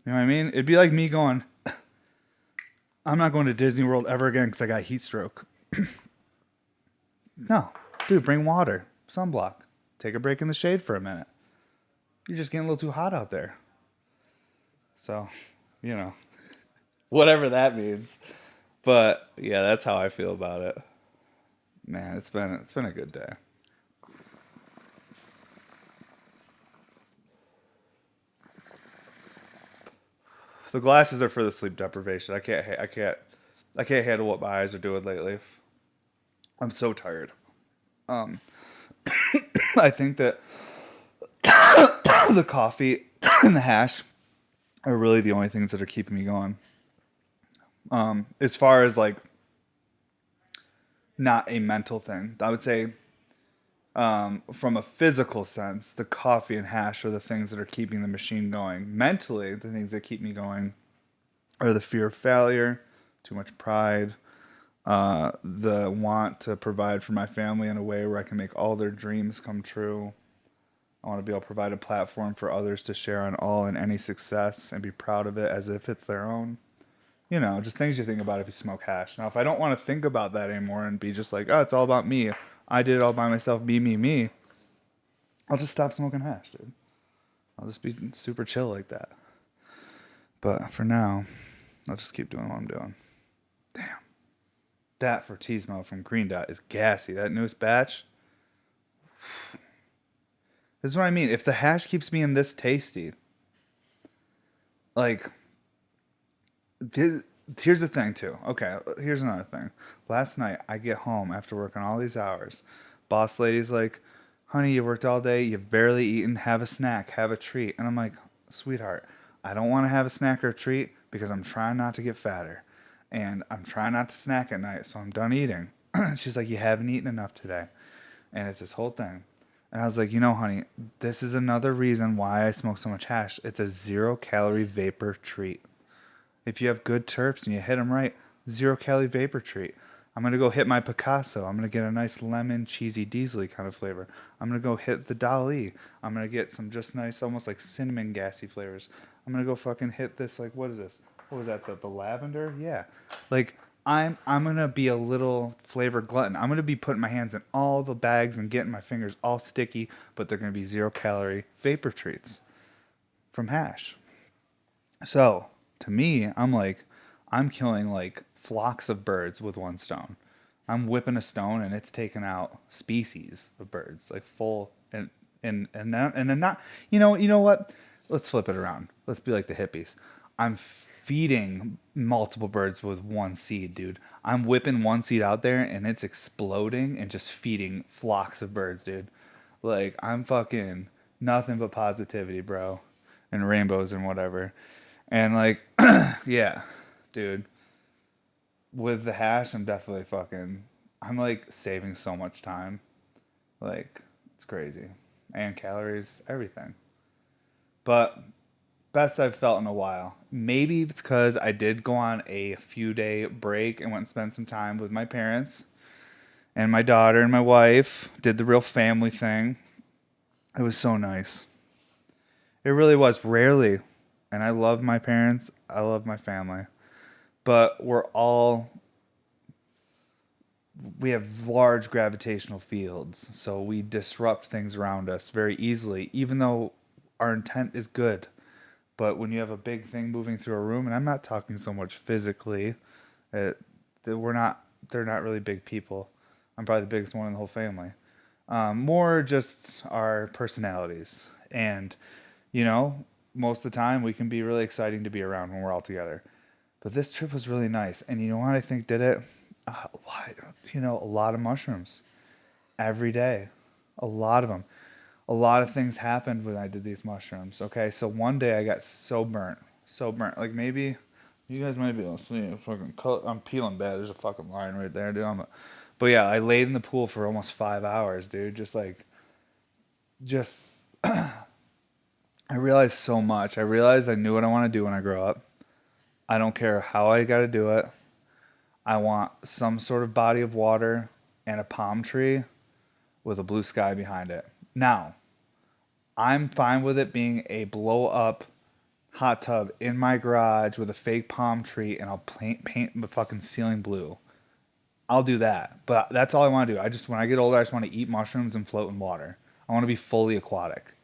You know what I mean? It'd be like me going, I'm not going to Disney World ever again because I got heat stroke. No, dude, bring water, sunblock. Take a break in the shade for a minute. You're just getting a little too hot out there. So, you know, whatever that means. But yeah, that's how I feel about it. Man, it's been a good day. The glasses are for the sleep deprivation. I can't handle what my eyes are doing lately. I'm so tired. Um, I think that the coffee and the hash are really the only things that are keeping me going. As far as like not a mental thing, I would say from a physical sense, the coffee and hash are the things that are keeping the machine going. Mentally, the things that keep me going are the fear of failure, too much pride, the want to provide for my family in a way where I can make all their dreams come true. I want to be able to provide a platform for others to share on all and any success and be proud of it as if it's their own. You know, just things you think about if you smoke hash. Now, if I don't want to think about that anymore and be just like, oh, it's all about me, I did it all by myself, me, I'll just stop smoking hash, dude. I'll just be super chill like that. But for now, I'll just keep doing what I'm doing. Damn. That Fortismo from Green Dot is gassy. That newest batch. This is what I mean. If the hash keeps being this tasty, like, here's the thing, too. Okay, here's another thing. Last night, I get home after working all these hours. Boss lady's like, honey, you worked all day. You've barely eaten. Have a snack. Have a treat. And I'm like, sweetheart, I don't want to have a snack or a treat because I'm trying not to get fatter. And I'm trying not to snack at night, so I'm done eating. She's like, you haven't eaten enough today. And it's this whole thing. And I was like, honey, this is another reason why I smoke so much hash. It's a 0 calorie vapor treat. If you have good terps and you hit them right, 0 calorie vapor treat. I'm going to go hit my Picasso. I'm going to get a nice lemon, cheesy, diesely kind of flavor. I'm going to go hit the Dali. I'm going to get some just nice, almost like cinnamon gassy flavors. I'm going to go fucking hit this, like, what is this? What was that, the lavender? Yeah. Like, I'm going to be a little flavor glutton. I'm going to be putting my hands in all the bags and getting my fingers all sticky, but they're going to be 0 calorie vapor treats from hash. So, to me, I'm like, I'm killing like flocks of birds with one stone. I'm whipping a stone and it's taking out species of birds, like full and then not, you know what? Let's flip it around. Let's be like the hippies. I'm feeding multiple birds with one seed, dude. I'm whipping one seed out there and it's exploding and just feeding flocks of birds, dude. Like I'm fucking nothing but positivity, bro, and rainbows and whatever. And like, yeah, dude, with the hash, I'm definitely fucking, I'm like saving so much time. Like, it's crazy. And calories, everything. But best I've felt in a while. Maybe it's because I did go on a few day break and went and spent some time with my parents and my daughter and my wife. Did the real family thing. It was so nice. It really was. Rarely. And I love my parents. I love my family. But we have large gravitational fields, so we disrupt things around us very easily, even though our intent is good. But when you have a big thing moving through a room, and I'm not talking so much physically, uh, they're not really big people. I'm probably the biggest one in the whole family. More just our personalities. And, you know, most of the time we can be really exciting to be around when we're all together. But this trip was really nice. And you know what I think did it? A lot of mushrooms every day. A lot of them. A lot of things happened when I did these mushrooms. Okay, so one day I got so burnt. Like maybe you guys might be able to see it. Fucking color. I'm peeling bad. There's a fucking line right there, dude. But yeah, I laid in the pool for almost 5 hours, dude. Just I realized so much. I realized I knew what I want to do when I grow up. I don't care how I got to do it. I want some sort of body of water and a palm tree with a blue sky behind it. Now, I'm fine with it being a blow up hot tub in my garage with a fake palm tree and I'll paint the fucking ceiling blue. I'll do that. But that's all I want to do. When I get older, I just want to eat mushrooms and float in water. I want to be fully aquatic.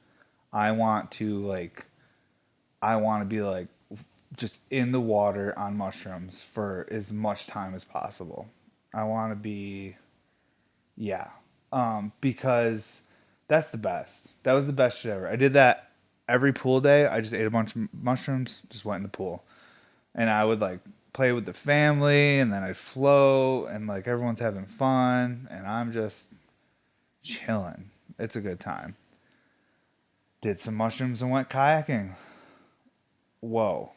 I want to like I want to be like just in the water on mushrooms for as much time as possible. I want to be yeah. Because that's the best. That was the best shit ever. I did that every pool day. I just ate a bunch of mushrooms, just went in the pool. And I would like play with the family and then I'd float and like everyone's having fun and I'm just chilling. It's a good time. Did some mushrooms and went kayaking. Whoa.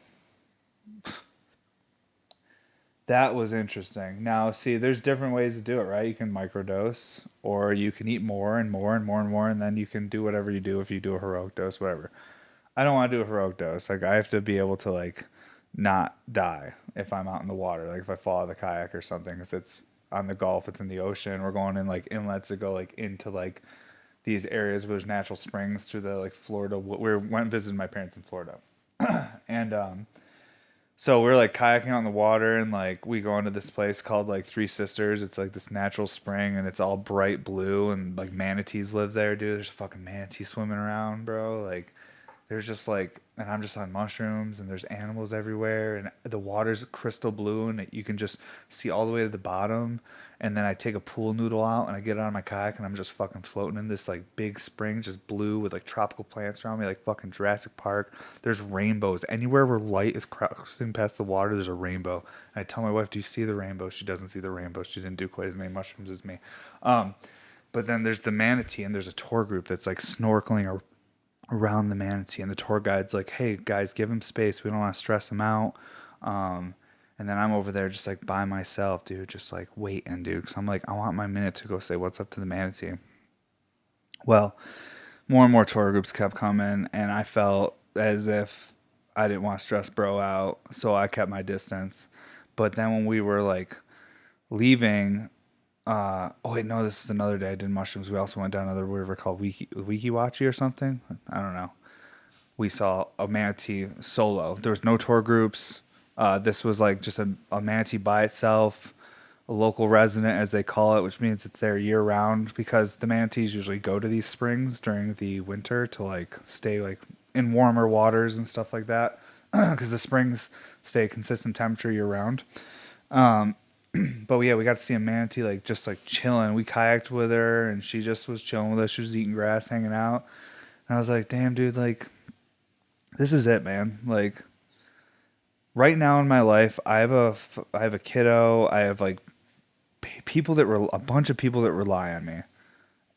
That was interesting. Now, see, there's different ways to do it, right? You can microdose, or you can eat more and more and more and more, and then you can do whatever you do if you do a heroic dose, whatever. I don't want to do a heroic dose. Like, I have to be able to, like, not die if I'm out in the water. Like, if I fall out of the kayak or something, because it's on the Gulf, it's in the ocean. We're going in, like, inlets that go, like, into, like, these areas where there's natural springs through the, like, Florida. We went and visited my parents in Florida. And, so we're like kayaking on the water and like we go into this place called like Three Sisters. It's like this natural spring and it's all bright blue and like manatees live there, dude. There's a fucking manatee swimming around, bro. Like there's just like and I'm just on mushrooms and there's animals everywhere and the water's crystal blue and you can just see all the way to the bottom. And then I take a pool noodle out and I get on my kayak and I'm just fucking floating in this like big spring, just blue with like tropical plants around me, like fucking Jurassic Park. There's rainbows anywhere where light is crossing past the water. There's a rainbow. And I tell my wife, "Do you see the rainbow?" She doesn't see the rainbow. She didn't do quite as many mushrooms as me. Um, but then there's the manatee and there's a tour group that's like snorkeling around the manatee and the tour guide's like, "Hey guys, give him space. We don't want to stress him out." Um, and then I'm over there just like by myself, dude, just like waiting, dude, because I'm like, I want my minute to go say what's up to the manatee. Well, more and more tour groups kept coming, and I felt as if I didn't want to stress bro out, so I kept my distance. But then when we were like leaving, oh wait, no, this was another day I did mushrooms. We also went down another river called Wikiwachi or something. I don't know. We saw a manatee solo. There was no tour groups. This was like just a manatee by itself, a local resident, as they call it, which means it's there year round because the manatees usually go to these springs during the winter to like stay like in warmer waters and stuff like that because the springs stay a consistent temperature year round. But yeah, we got to see a manatee like just like chilling. We kayaked with her and she just was chilling with us. She was eating grass, hanging out. And I was like, damn, dude, like this is it, man. Like right now in my life, I have a kiddo. I have like people a bunch of people that rely on me.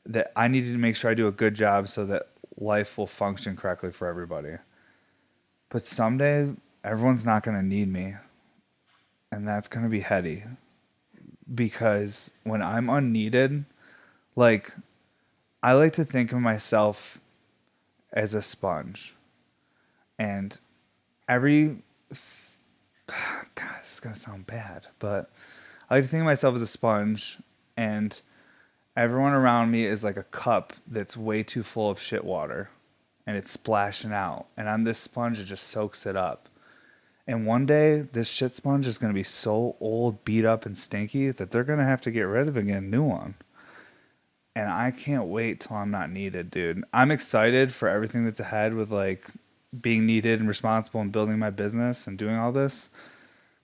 That I need to make sure I do a good job so that life will function correctly for everybody. But someday everyone's not going to need me, and that's going to be heady because when I'm unneeded, like I like to think of myself as a sponge, and every God, this is gonna sound bad, but I like to think of myself as a sponge, and everyone around me is like a cup that's way too full of shit water, and it's splashing out, and I'm this sponge that just soaks it up. And one day, this shit sponge is gonna be so old, beat up, and stinky that they're gonna have to get rid of it and get a new one. And I can't wait till I'm not needed, dude. I'm excited for everything that's ahead with like being needed and responsible and building my business and doing all this.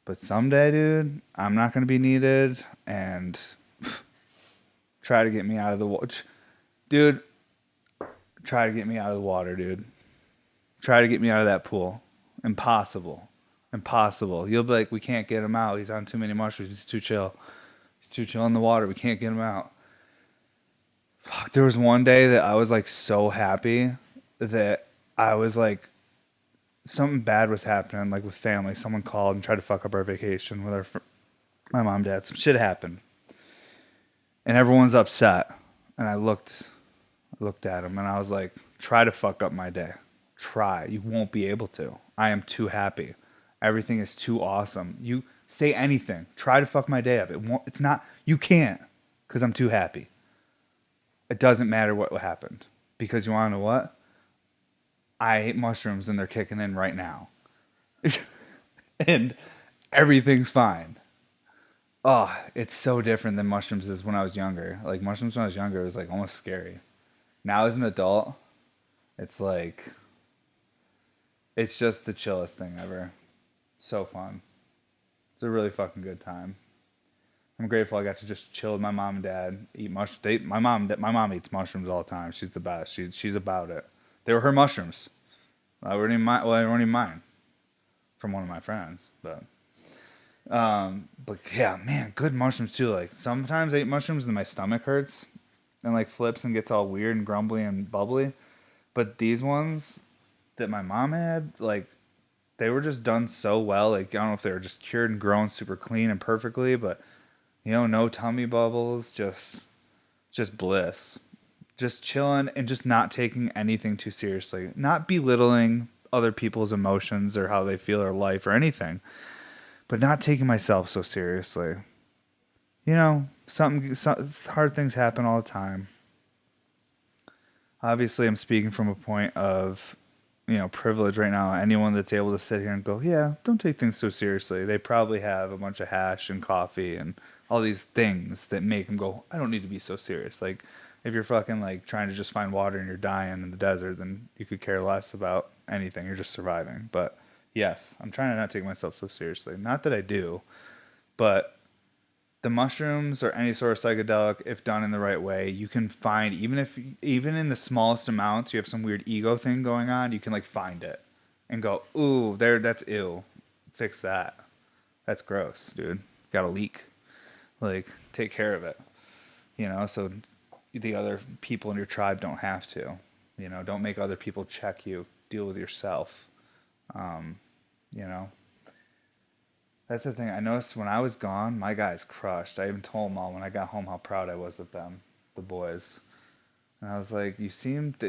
But someday, dude, I'm not going to be needed and try to get me out of the water. Dude, try to get me out of the water, dude. Try to get me out of that pool. Impossible. Impossible. You'll be like, we can't get him out. He's on too many mushrooms. He's too chill. He's too chill in the water. We can't get him out. Fuck, there was one day that I was like so happy that I was like, something bad was happening, like with family. Someone called and tried to fuck up our vacation with my mom, dad. Some shit happened, and everyone's upset. And I looked at him, and I was like, try to fuck up my day. Try. You won't be able to. I am too happy. Everything is too awesome. You say anything. Try to fuck my day up. It won't. It's not. You can't, because I'm too happy. It doesn't matter what happened, because you want to know what? I ate mushrooms and they're kicking in right now. And everything's fine. Oh, it's so different than mushrooms is when I was younger. Like mushrooms when I was younger, it was like almost scary. Now as an adult, it's like it's just the chillest thing ever. So fun. It's a really fucking good time. I'm grateful I got to just chill with my mom and dad, eat mushrooms. My mom eats mushrooms all the time. She's the best. She's about it. They were her mushrooms. I wouldn't even mind. Well, I wouldn't even mind from one of my friends, but yeah, man, good mushrooms too. Like sometimes I eat mushrooms and my stomach hurts and like flips and gets all weird and grumbly and bubbly. But these ones that my mom had, like they were just done so well. Like I don't know if they were just cured and grown super clean and perfectly, but no tummy bubbles, just bliss. Just chilling and just not taking anything too seriously. Not belittling other people's emotions or how they feel or life or anything, but not taking myself so seriously. Some hard things happen all the time. Obviously, I'm speaking from a point of, privilege right now. Anyone that's able to sit here and go, yeah, don't take things so seriously. They probably have a bunch of hash and coffee and all these things that make them go, I don't need to be so serious. Like, if you're fucking like trying to just find water and you're dying in the desert, then you could care less about anything. You're just surviving. But yes, I'm trying to not take myself so seriously. Not that I do, but the mushrooms or any sort of psychedelic, if done in the right way, you can find even in the smallest amounts, you have some weird ego thing going on, you can like find it and go, ooh, that's ill. Fix that. That's gross, dude. Got a leak. Like, take care of it. So the other people in your tribe don't have to. Don't make other people check you. Deal with yourself. Um, you know, That's the thing. I noticed when I was gone, my guys crushed. I even told them all when I got home how proud I was of them, the boys. And I was like,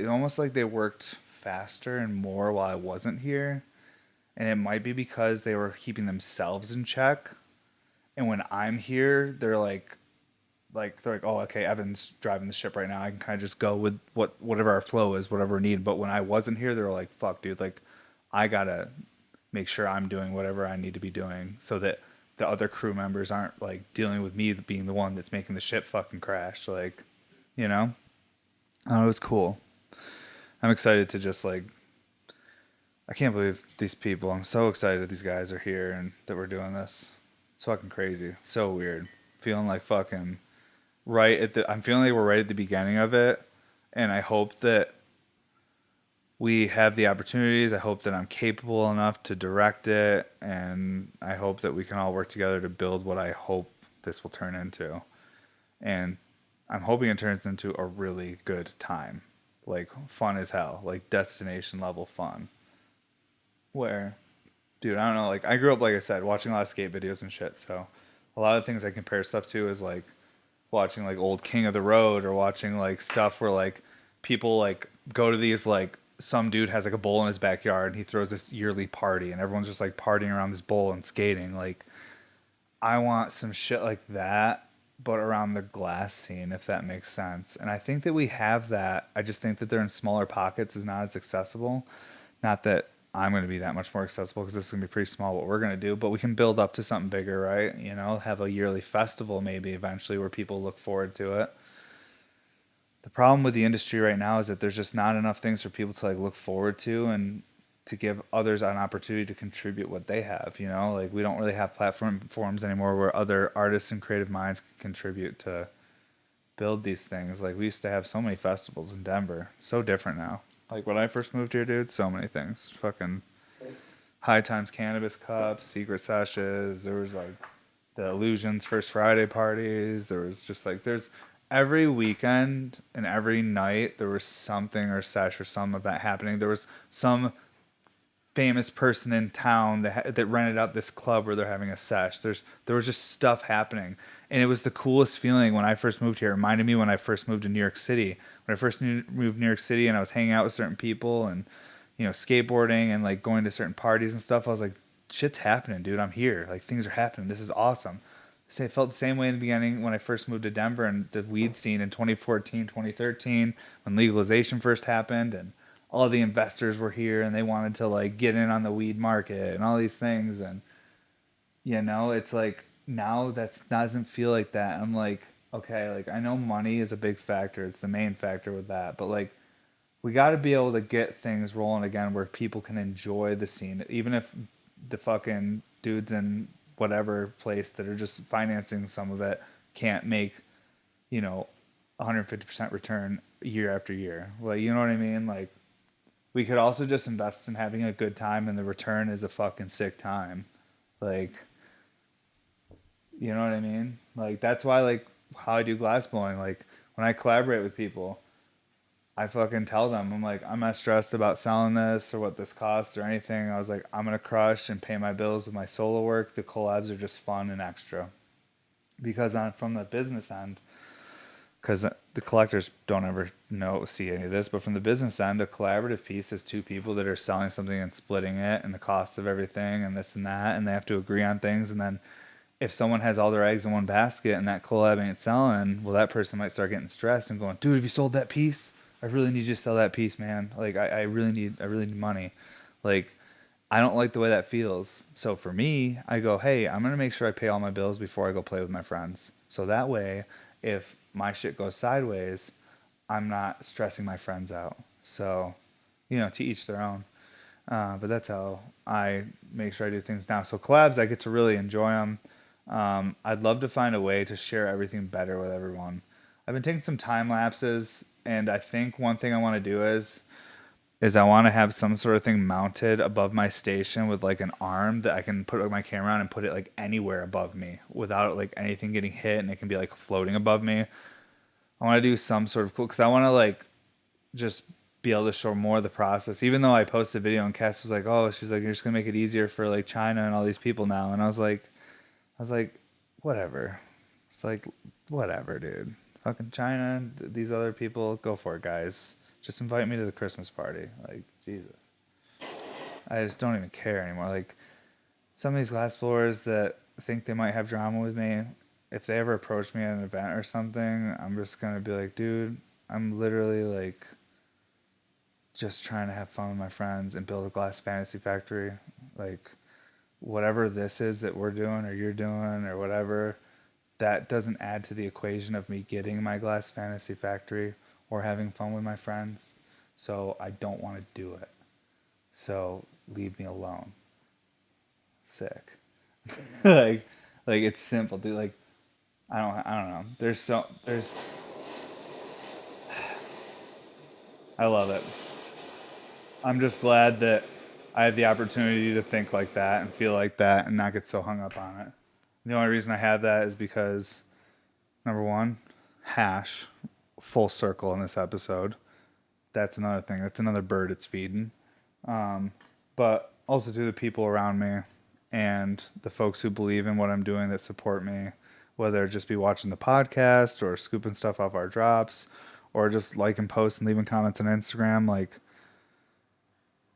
almost like they worked faster and more while I wasn't here. And it might be because they were keeping themselves in check. And when I'm here, they're like, oh, okay, Evan's driving the ship right now. I can kind of just go with whatever our flow is, whatever we need. But when I wasn't here, they were like, fuck, dude, like I gotta make sure I'm doing whatever I need to be doing so that the other crew members aren't like dealing with me being the one that's making the ship fucking crash. Like, you know, it was cool. I'm excited to just like, I can't believe these people. I'm so excited these guys are here and that we're doing this. It's fucking crazy. So weird. Feeling like fucking I'm feeling like we're right at the beginning of it. And I hope that we have the opportunities. I hope that I'm capable enough to direct it, and I hope that we can all work together to build what I hope this will turn into. And I'm hoping it turns into a really good time, like fun as hell, like destination level fun. Where, dude, I don't know. Like I grew up, like I said, watching a lot of skate videos and shit. So a lot of things I compare stuff to is like watching like old King of the Road or watching like stuff where like people like go to these like some dude has like a bowl in his backyard and he throws this yearly party and everyone's just like partying around this bowl and skating. Like I want some shit like that but around the glass scene, if that makes sense. And I think that we have that. I just think that they're in smaller pockets is not as accessible. Not that I'm going to be that much more accessible because this is going to be pretty small what we're going to do, but we can build up to something bigger, right? Have a yearly festival maybe eventually where people look forward to it. The problem with the industry right now is that there's just not enough things for people to like look forward to and to give others an opportunity to contribute what they have, like we don't really have platforms anymore where other artists and creative minds can contribute to build these things. Like we used to have so many festivals in Denver. It's so different now. Like when I first moved here, dude, so many things. Fucking High Times Cannabis Cups, Secret Sessions. There was like the Illusions First Friday parties. There was just like there's every weekend and every night there was something or sesh or some event happening. There was some famous person in town that rented out this club where they're having a sesh. There was just stuff happening, and it was the coolest feeling when I first moved here. It reminded me when I first moved to New York City. When I first moved to New York City, and I was hanging out with certain people, and skateboarding and like going to certain parties and stuff. I was like, shit's happening, dude. I'm here. Like things are happening. This is awesome. So I felt the same way in the beginning when I first moved to Denver and the weed scene in 2014, 2013, when legalization first happened and all the investors were here and they wanted to like get in on the weed market and all these things. And it's like now that doesn't feel like that. I'm like, okay, like I know money is a big factor. It's the main factor with that. But like we got to be able to get things rolling again where people can enjoy the scene, even if the fucking dudes in whatever place that are just financing some of it can't make, 150% return year after year. Like, you know what I mean? Like, we could also just invest in having a good time, and the return is a fucking sick time. Like, you know what I mean? Like, that's why, like, how I do glass blowing. Like, when I collaborate with people, I fucking tell them, I'm like, I'm not stressed about selling this or what this costs or anything. I was like, I'm gonna crush and pay my bills with my solo work. The collabs are just fun and extra. Because from the business end, because the collectors don't ever see any of this, but from the business end, a collaborative piece is two people that are selling something and splitting it and the cost of everything and this and that, and they have to agree on things. And then if someone has all their eggs in one basket and that collab ain't selling, well, that person might start getting stressed and going, dude, have you sold that piece? I really need you to sell that piece, man. Like I really need money. Like I don't like the way that feels. So for me, I go, hey, I'm gonna make sure I pay all my bills before I go play with my friends. So that way, if my shit goes sideways, I'm not stressing my friends out. So, to each their own. But that's how I make sure I do things now. So collabs, I get to really enjoy them. I'd love to find a way to share everything better with everyone. I've been taking some time lapses, and I think one thing I want to do is I want to have some sort of thing mounted above my station with like an arm that I can put my camera on and put it like anywhere above me without like anything getting hit, and it can be like floating above me. I want to do some sort of cool because I want to like just be able to show more of the process. Even though I posted a video and Cass was like, "Oh, she's like, you're just gonna make it easier for like China and all these people now," and I was like, whatever. It's like, whatever, dude. Fucking China, these other people, go for it, guys. Just invite me to the Christmas party. Like, Jesus. I just don't even care anymore. Like, some of these glass blowers that think they might have drama with me, if they ever approach me at an event or something, I'm just gonna be like, dude, I'm literally like just trying to have fun with my friends and build a glass fantasy factory. Like, whatever this is that we're doing or you're doing or whatever, that doesn't add to the equation of me getting my glass fantasy factory or having fun with my friends. So I don't want to do it. So leave me alone. Sick. like like it's simple, dude. Like I don't know. There's I love it. I'm just glad that I have the opportunity to think like that and feel like that and not get so hung up on it. The only reason I have that is because number one, hash, full circle in this episode. That's another thing. That's another bird it's feeding. But also to the people around me and the folks who believe in what I'm doing that support me, whether it just be watching the podcast or scooping stuff off our drops or just liking posts and leaving comments on Instagram. Like,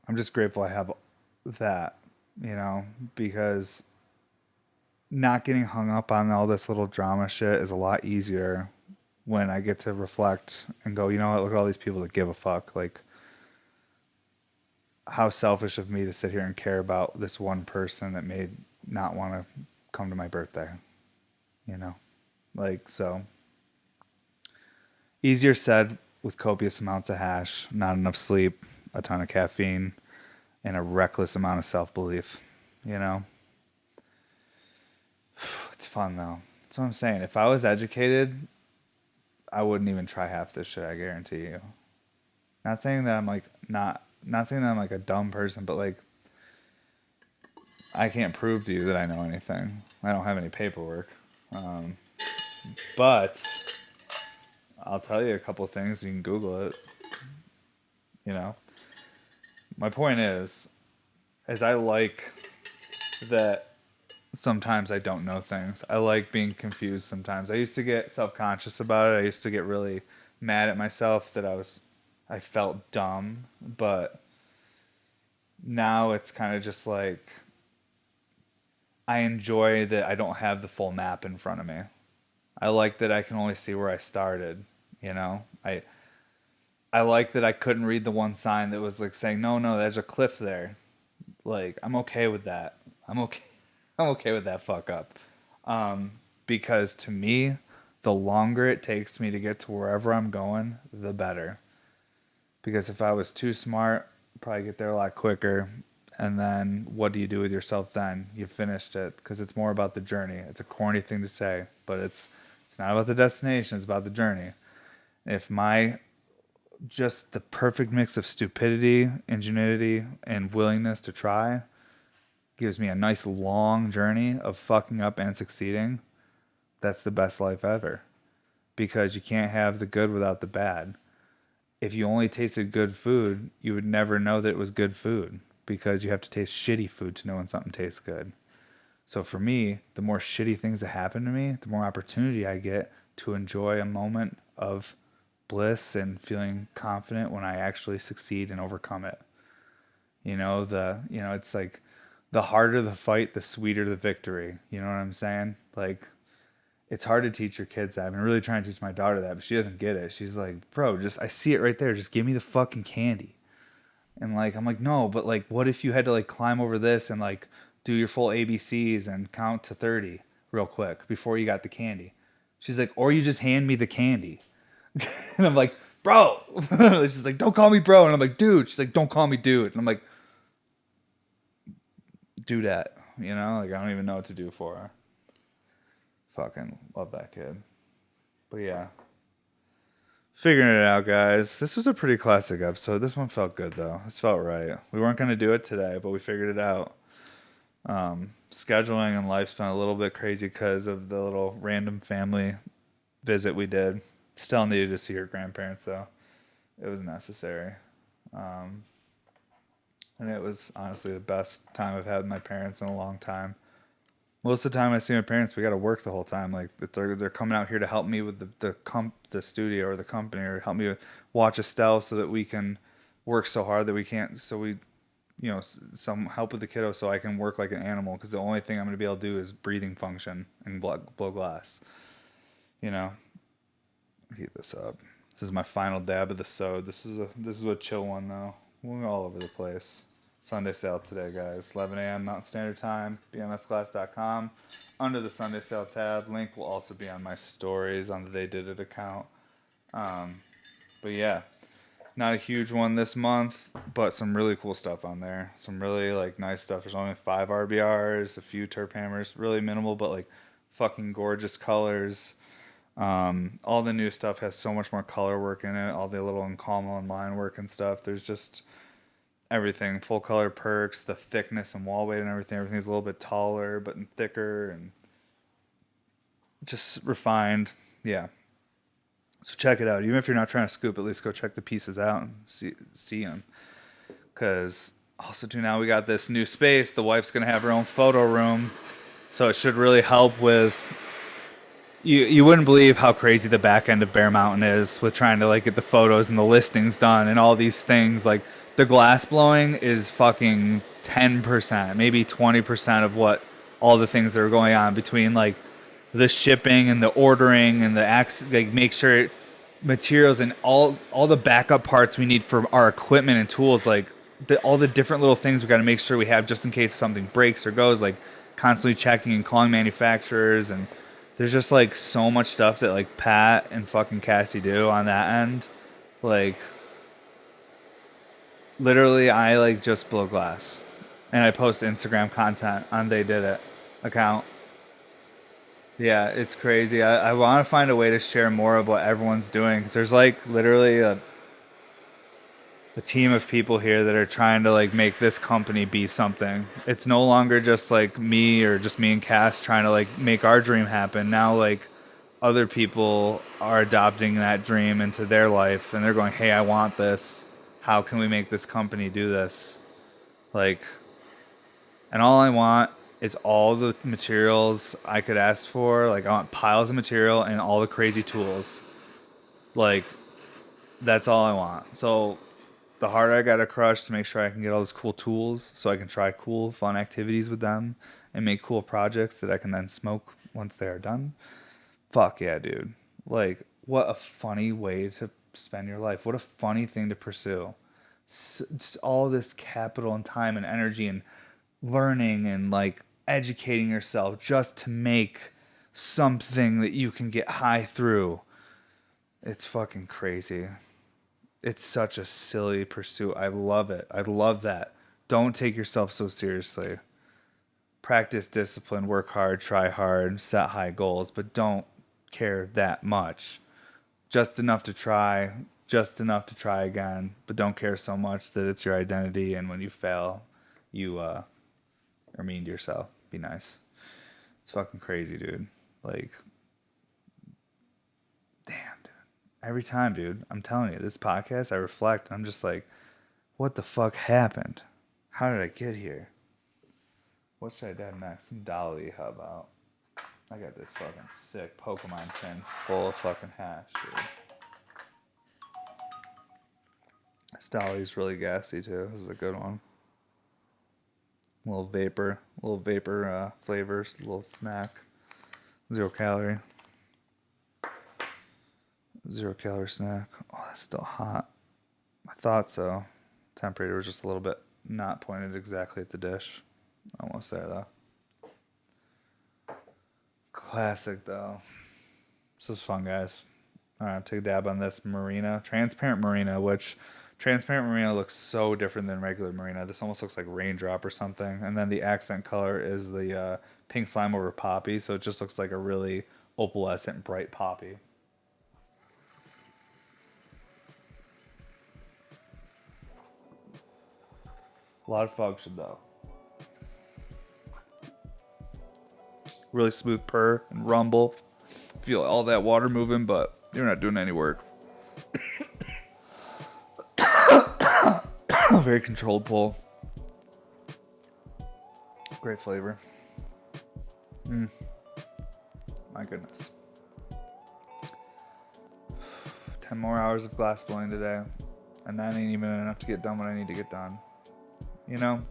I'm just grateful I have that, because not getting hung up on all this little drama shit is a lot easier when I get to reflect and go, you know what, look at all these people that give a fuck. Like, how selfish of me to sit here and care about this one person that may not want to come to my birthday, you know? Like, so easier said with copious amounts of hash, not enough sleep, a ton of caffeine, and a reckless amount of self-belief, you know? It's fun though. That's what I'm saying. If I was educated, I wouldn't even try half this shit, I guarantee you. Not saying that I'm like not saying that I'm like a dumb person, but like I can't prove to you that I know anything. I don't have any paperwork. Um, but I'll tell you a couple of things. You can Google it. You know, my point is I like that sometimes I don't know things. I like being confused sometimes. I used to get self-conscious about it. I used to get really mad at myself that I felt dumb, but now it's kind of just like I enjoy that I don't have the full map in front of me. I like that I can only see where I started, you know? I like that I couldn't read the one sign that was like saying, "No, no, there's a cliff there." Like, I'm okay with that. I'm okay. I'm okay with that fuck up. Because to me, the longer it takes me to get to wherever I'm going, the better. Because if I was too smart, I'd probably get there a lot quicker. And then what do you do with yourself then? You finished it because it's more about the journey. It's a corny thing to say, but it's not about the destination, it's about the journey. If my just the perfect mix of stupidity, ingenuity, and willingness to try gives me a nice long journey of fucking up and succeeding, that's the best life ever. Because you can't have the good without the bad. If you only tasted good food, you would never know that it was good food because you have to taste shitty food to know when something tastes good. So for me, the more shitty things that happen to me, the more opportunity I get to enjoy a moment of bliss and feeling confident when I actually succeed and overcome it. It's like the harder the fight, the sweeter the victory. You know what I'm saying? Like it's hard to teach your kids that. I've been really trying to teach my daughter that, but she doesn't get it. She's like, "Bro, just I see it right there. Just give me the fucking candy." And like I'm like, "No, but like what if you had to like climb over this and like do your full ABCs and count to 30 real quick before you got the candy?" She's like, "Or you just hand me the candy." And I'm like, "Bro." She's like, "Don't call me bro." And I'm like, "Dude." She's like, "Don't call me dude." And I'm like, "Do that." Like I don't even know what to do for her. Fucking love that kid. But yeah, figuring it out, guys. This was a pretty classic episode. This one felt good though. This felt right. We weren't gonna do it today, but we figured it out. Scheduling and life's been a little bit crazy because of the little random family visit we did. Still needed to see her grandparents though. It was necessary. Um, and it was honestly the best time I've had with my parents in a long time. Most of the time I see my parents, we got to work the whole time. Like they're coming out here to help me with the studio or the company, or help me watch Estelle so that we can work so hard that we can't. So we, some help with the kiddo so I can work like an animal because the only thing I'm going to be able to do is breathing function and blow glass. You know, heat this up. This is my final dab of the sode. This is a chill one though. We're all over the place. Sunday sale today, guys. 11 a.m. Mountain Standard Time. BMSClass.com. Under the Sunday sale tab. Link will also be on my stories on the They Did It account. But yeah, not a huge one this month, but some really cool stuff on there. Some really like nice stuff. There's only 5 RBRs, a few terp hammers, really minimal, but like fucking gorgeous colors. All the new stuff has so much more color work in it. All the little Encalmo and line work and stuff. There's just everything, full color perks, the thickness and wall weight and everything. Everything's a little bit taller, but thicker and just refined. Yeah. So check it out. Even if you're not trying to scoop, at least go check the pieces out and see them. Because also too, now we got this new space. The wife's gonna have her own photo room, so it should really help with. You wouldn't believe how crazy the back end of Bear Mountain is with trying to like get the photos and the listings done and all these things. Like the glass blowing is fucking 10%, maybe 20% of what all the things that are going on between like the shipping and the ordering and like make sure materials and all the backup parts we need for our equipment and tools, like all the different little things we got to make sure we have just in case something breaks or goes, like constantly checking and calling manufacturers. And there's just like so much stuff that like Pat and fucking Cassie do on that end. Like literally I like just blow glass and I post Instagram content on They Did It account. Yeah, it's crazy. I want to find a way to share more of what everyone's doing because there's like literally a team of people here that are trying to like make this company be something. It's no longer just like me or just me and Cass trying to like make our dream happen. Now like other people are adopting that dream into their life and they're going, "Hey, I want this. How can we make this company do this?" Like, and all I want is all the materials I could ask for. Like I want piles of material and all the crazy tools. Like that's all I want. So the harder I gotta crush to make sure I can get all those cool tools so I can try cool, fun activities with them and make cool projects that I can then smoke once they are done. Fuck yeah, dude. Like, what a funny way to spend your life. What a funny thing to pursue. Just all this capital and time and energy and learning and like educating yourself just to make something that you can get high through. It's fucking crazy. It's such a silly pursuit. I love it. I love that. Don't take yourself so seriously. Practice discipline, work hard, try hard, set high goals, but don't care that much. Just enough to try, just enough to try again, but don't care so much that it's your identity and when you fail, you are mean to yourself. Be nice. It's fucking crazy, dude. Like, damn, dude. Every time, dude, I'm telling you, this podcast, I reflect. I'm just like, what the fuck happened? How did I get here? What should I do next? Some Dolly, how about? I got this fucking sick Pokemon tin full of fucking hash, dude. This Dolly's really gassy, too. This is a good one. Little vapor flavors, little snack. 0 calorie. 0 calorie snack. Oh, that's still hot. I thought so. Temperature was just a little bit not pointed exactly at the dish. Almost there though. Classic though. This is fun, guys. Alright, take a dab on this Marina. Transparent Marina, which transparent Marina looks so different than regular Marina. This almost looks like raindrop or something. And then the accent color is the pink slime over poppy, so it just looks like a really opalescent, bright poppy. A lot of function though. Really smooth purr and rumble. Feel all that water moving, but you're not doing any work. Very controlled pull. Great flavor. My goodness. 10 more hours of glass blowing today. And that ain't even enough to get done what I need to get done. You know?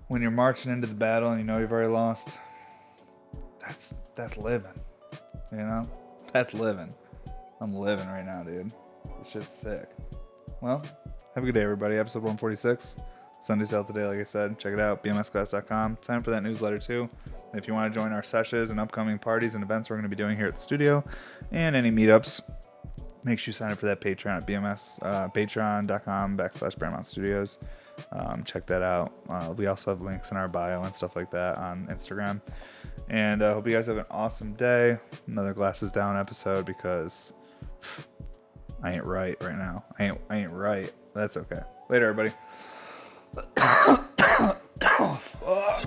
When you're marching into the battle and you know you've already lost, that's living. You know? That's living. I'm living right now, dude. This shit's sick. Well, have a good day, everybody. Episode 146. Sunday's out today, like I said. Check it out, bmsclass.com. Sign up for that newsletter, too. If you want to join our sessions and upcoming parties and events we're going to be doing here at the studio and any meetups, make sure you sign up for that Patreon at patreon.com/Paramount Studios. Check that out. We also have links in our bio and stuff like that on Instagram. And I hope you guys have an awesome day. Another Glasses Down episode because I ain't right now. I ain't right. That's okay. Later, everybody. Oh, fuck.